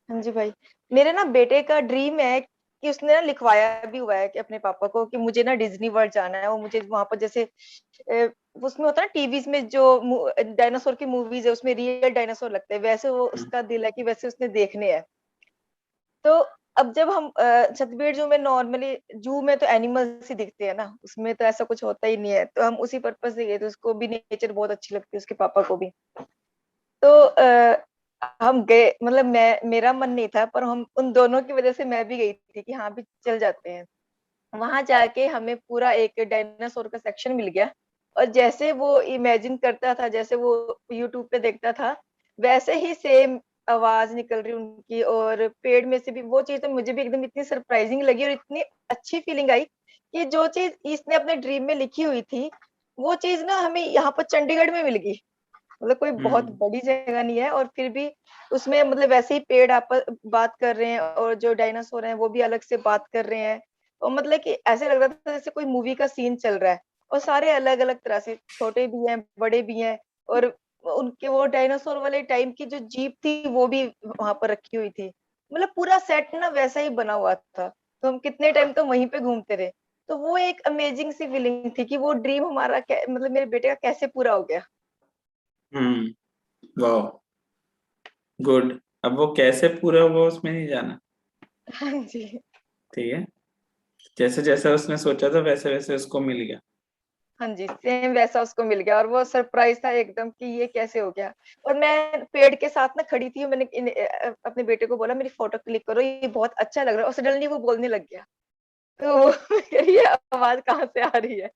हाँ जी भाई, मेरे ना बेटे का ड्रीम है कि उसने ना लिखवाया भी हुआ है कि अपने पापा को कि मुझे ना डिज्नी वर्ल्ड जाना है। वो मुझे वहां पर जैसे उसमें होता है ना टीवीज में जो डायनासोर की मूवीज है उसमें रियल डायनासोर लगते हैं, वैसे वो उसका दिल है कि वैसे उसने देखने हैं। तो अब जब हम छतबीर जू में, नॉर्मली जू में तो एनिमल्स ही दिखते हैं ना, उसमें तो ऐसा कुछ होता ही नहीं है। तो हम उसी पर्पज से गए थे, उसको भी नेचर बहुत अच्छी लगती है, उसके पापा को भी। तो हम गए, मतलब मेरा मन नहीं था, पर हम उन दोनों की वजह से मैं भी गई थी कि हाँ भी चल जाते हैं। वहां जाके हमें पूरा एक डायनासोर का सेक्शन मिल गया। और जैसे वो इमेजिन करता था, जैसे वो यूट्यूब पे देखता था, वैसे ही सेम आवाज निकल रही उनकी। और पेड़ में से भी वो चीज तो मुझे भी एकदम इतनी सरप्राइजिंग लगी और इतनी अच्छी फीलिंग आई कि जो चीज इसने अपने ड्रीम में लिखी हुई थी, वो चीज ना हमें यहाँ पर चंडीगढ़ में मिल गई। मतलब कोई बहुत बड़ी जगह नहीं है, और फिर भी उसमें मतलब वैसे ही पेड़ आपस बात कर रहे हैं, और जो डायनासोर हैं वो भी अलग से बात कर रहे हैं। और मतलब कि ऐसे लग रहा था जैसे कोई मूवी का सीन चल रहा है। और सारे अलग अलग तरह से, छोटे भी हैं बड़े भी हैं। और उनके वो डायनासोर वाले टाइम की जो जीप थी वो भी वहां पर रखी हुई थी। मतलब पूरा सेट ना वैसा ही बना हुआ था। तो हम कितने टाइम तो वहीं पे घूमते रहे। तो वो एक अमेजिंग सी फीलिंग थी कि वो ड्रीम हमारा मतलब मेरे बेटे का कैसे पूरा हो गया। वाह, गुड। अब वो कैसे पूरा हुआ उसमें नहीं जाना। हाँ जी। ठीक है, जैसे जैसे उसने सोचा था वैसे वैसे उसको मिल गया। हाँ जी, सेम वैसा उसको मिल गया। और वो सरप्राइज था एकदम कि ये कैसे हो गया। और मैं पेड़ के साथ ना खड़ी थी, मैंने अपने बेटे को बोला मेरी फोटो क्लिक करो, ये बहुत अच्छा लग रहा है। और सडनली वो बोलने लग गया। तो वो कह रही है आवाज कहाँ से आ रही है।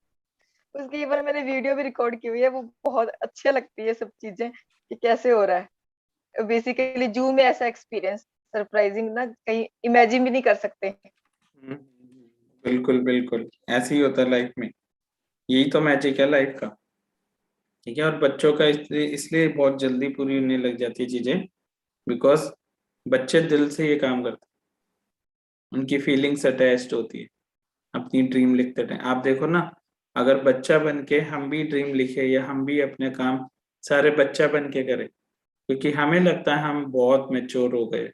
उसकी इवन मैंने वीडियो भी रिकॉर्ड की हुई है। वो बहुत अच्छे लगती है सब चीजें कि कैसे हो रहा है। बेसिकली जू में ऐसा एक्सपीरियंस सरप्राइजिंग ना कहीं इमेजिन भी नहीं कर सकते। हम्म, बिल्कुल बिल्कुल, ऐसे ही होता है लाइफ में, यही तो मैजिक है लाइफ का। ठीक है, और बच्चों का इसलिए इसलिए बहुत जल्दी पूरी होने लग जाती है चीजें, बिकॉज बच्चे दिल से ये काम करते हैं, उनकी फीलिंग्स अटैच्ड होती है अपनी ड्रीम लिखते टाइम। आप देखो ना, अगर बच्चा बन के हम भी ड्रीम लिखे या हम भी अपने काम सारे बच्चा बन के करें, क्योंकि हमें लगता है हम बहुत मैच्योर हो गए,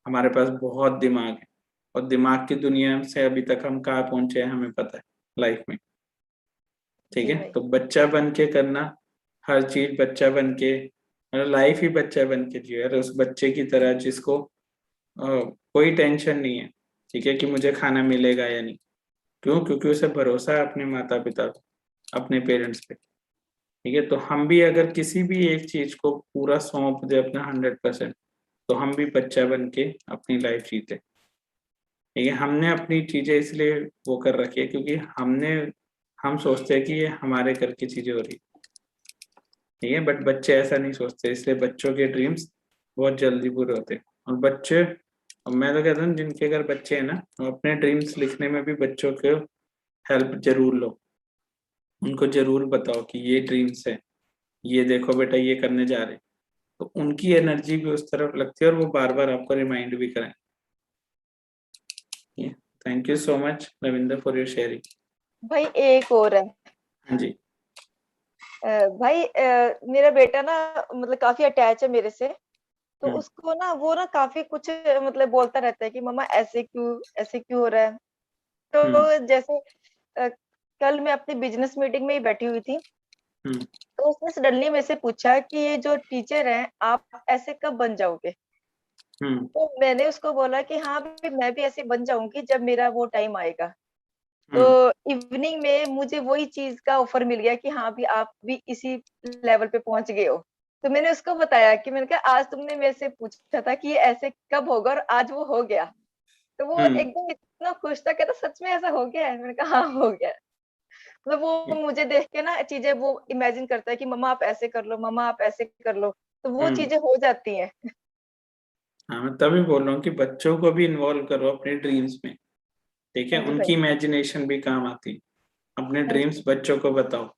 हमारे पास बहुत दिमाग है, और दिमाग की दुनिया से अभी तक हम कहाँ पहुंचे हैं हमें पता है लाइफ में। ठीक जी है, भाई। तो बच्चा बन के करना, हर चीज बच्चा बन के, लाइफ ही बच्चा बन के जियो यार, उस बच्चे की तरह जिसको कोई टेंशन नहीं है। ठीक है, कि मुझे खाना मिलेगा या नहीं। क्यों? क्योंकि उसे भरोसा है अपने माता पिता पे, अपने पेरेंट्स पे। ठीक है, तो हम भी अगर किसी भी एक चीज को पूरा सौंप दे अपना 100%, तो हम भी बच्चा बन के अपनी लाइफ जीते। ठीक है, हमने अपनी चीजें इसलिए वो कर रखी है क्योंकि हम सोचते हैं कि ये हमारे करके चीजें हो रही। ठीक है, बट बच्चे ऐसा नहीं सोचते, इसलिए बच्चों के ड्रीम्स बहुत जल्दी पूरे होते हैं। और बच्चे, और मैं तो कहता हूँ जिनके अगर बच्चे हैं ना, वो अपने ड्रीम्स लिखने में भी बच्चों को हेल्प जरूर लो। उनको जरूर बताओ कि ये ड्रीम्स है, ये देखो बेटा ये करने जा रहे हैं। तो उनकी एनर्जी भी उस तरफ लगती है और वो बार बार आपको रिमाइंड भी करें। Thank you so much Ravinder for your sharing. भाई एक और है। हाँ जी। भाई मेरा बेटा ना मतलब काफी अटैच है मेरे से। तो हम्म। उसको ना वो ना काफी कुछ मतलब बोलता रहता है कि मम्मा ऐसे क्यों हो रहा है। हम्म। तो जैसे अ, कल मैं अपनी बिजनेस मीटिंग में ही बैठी हुई थी। तो उसने सडनली मेरे से पूछा कि ये जो टीचर हैं आप ऐसे कब बन जाओगे। तो मैंने उसको बोला कि हाँ भी मैं भी ऐसे बन जाऊंगी जब मेरा वो टाइम आएगा। तो इवनिंग में मुझे वही चीज का ऑफर मिल गया कि हाँ भी आप भी इसी लेवल पे पहुंच गए हो। तो मैंने उसको बताया कि मैंने कहा आज तुमने मेरे से पूछा था कि ये ऐसे कब होगा और आज वो हो गया। तो वो एकदम इतना खुश था, कहता सच में ऐसा हो गया है। मैंने कहा हाँ हो गया। मतलब वो मुझे देख के ना चीजें वो इमेजिन करता है कि मम्मा आप ऐसे कर लो, मम्मा आप ऐसे कर लो, तो वो चीजें हो जाती हैं। हाँ, मैं तभी बोल रहा हूँ कि बच्चों को भी इन्वॉल्व करो अपने ड्रीम्स में, ठीक है, हाँ जी उनकी भाई। इमेजिनेशन भी काम आती है। अपने हाँ ड्रीम्स जी। बच्चों को बताओ,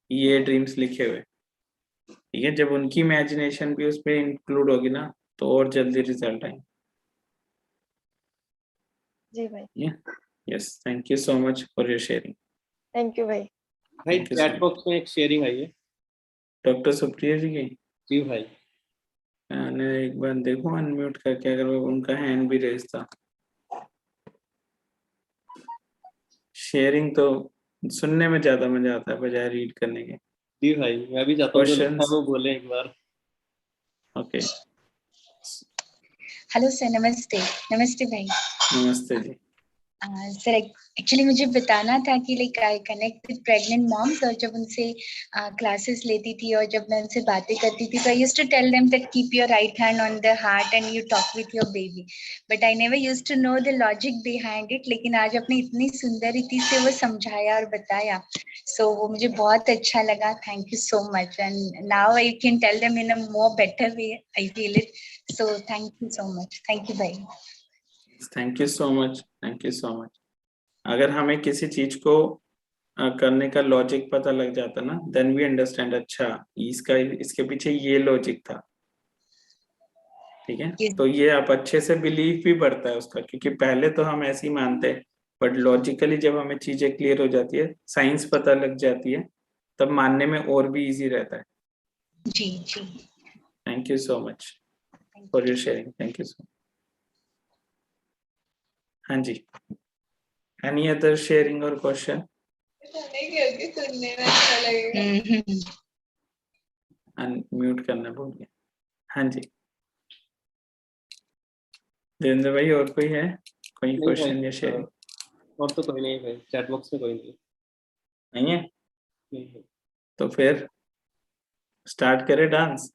ये ड्रीम्स लिखे हुए, ठीक है, जब उनकी इमेजिनेशन भी उसमें इंक्लूड होगी ना तो और जल्दी रिजल्ट आएंगे। जी भाई। Yes, thank you so much for your sharing. Thank you भाई। भाई Thank you so chat box में एक शेयरिंग आई है। डॉक्टर सुप्रिया जी की जी भाई। मैंने एक बार देखो अनम्यूट करके, अगर वो उनका हैंड भी रेज था। शेयरिंग तो सुनने में ज्यादा मजा आता है बजाय रीड करने के। जी भाई मैं भी चाहता हूँ जो लिखा है क्वेश्चंस, वो बोले एक बार। ओके, हेलो सर, नमस्ते। नमस्ते भाई। नमस्ते जी। सर एक्चुअली मुझे बताना था कि like I connect with pregnant moms, और जब उनसे क्लासेस लेती थी और जब मैं उनसे बातें करती थी तो I used to tell them that keep your right hand on the heart and you talk with your baby, but I never used to know the logic behind it. लेकिन आज आपने इतनी सुंदर रीति से वो समझाया और बताया, सो वो मुझे बहुत अच्छा लगा। Thank you so much, and now I can tell them in a more better way, I feel it. So thank you so much. Thank you भाई। Thank you so much, thank you so much. अगर हमें किसी चीज को करने का logic पता लग जाता ना, देन वी अंडरस्टैंड, अच्छा इसका इसके पीछे ये लॉजिक था, ठीक है। Yes. तो ये आप अच्छे से बिलीव भी बढ़ता है उसका, क्योंकि पहले तो हम ऐसे ही मानते हैं, बट लॉजिकली जब हमें चीजें क्लियर हो जाती है, साइंस पता लग जाती है, तब मानने में और भी इजी रहता है। जी जी। Thank you so much for your sharing, thank you so much. हाँ जी, एनी अदर शेयरिंग और क्वेश्चन? सुनने में अच्छा लगेगा। अनम्यूट करना भूल गया। हाँ जी, देवेंद्र भाई, और कोई है, कोई नहीं भाई, क्वेश्चन या शेयरिंग? और तो कोई नहीं भाई, चैट बॉक्स में कोई नहीं। नहीं है? नहीं है। तो फिर स्टार्ट करें डांस।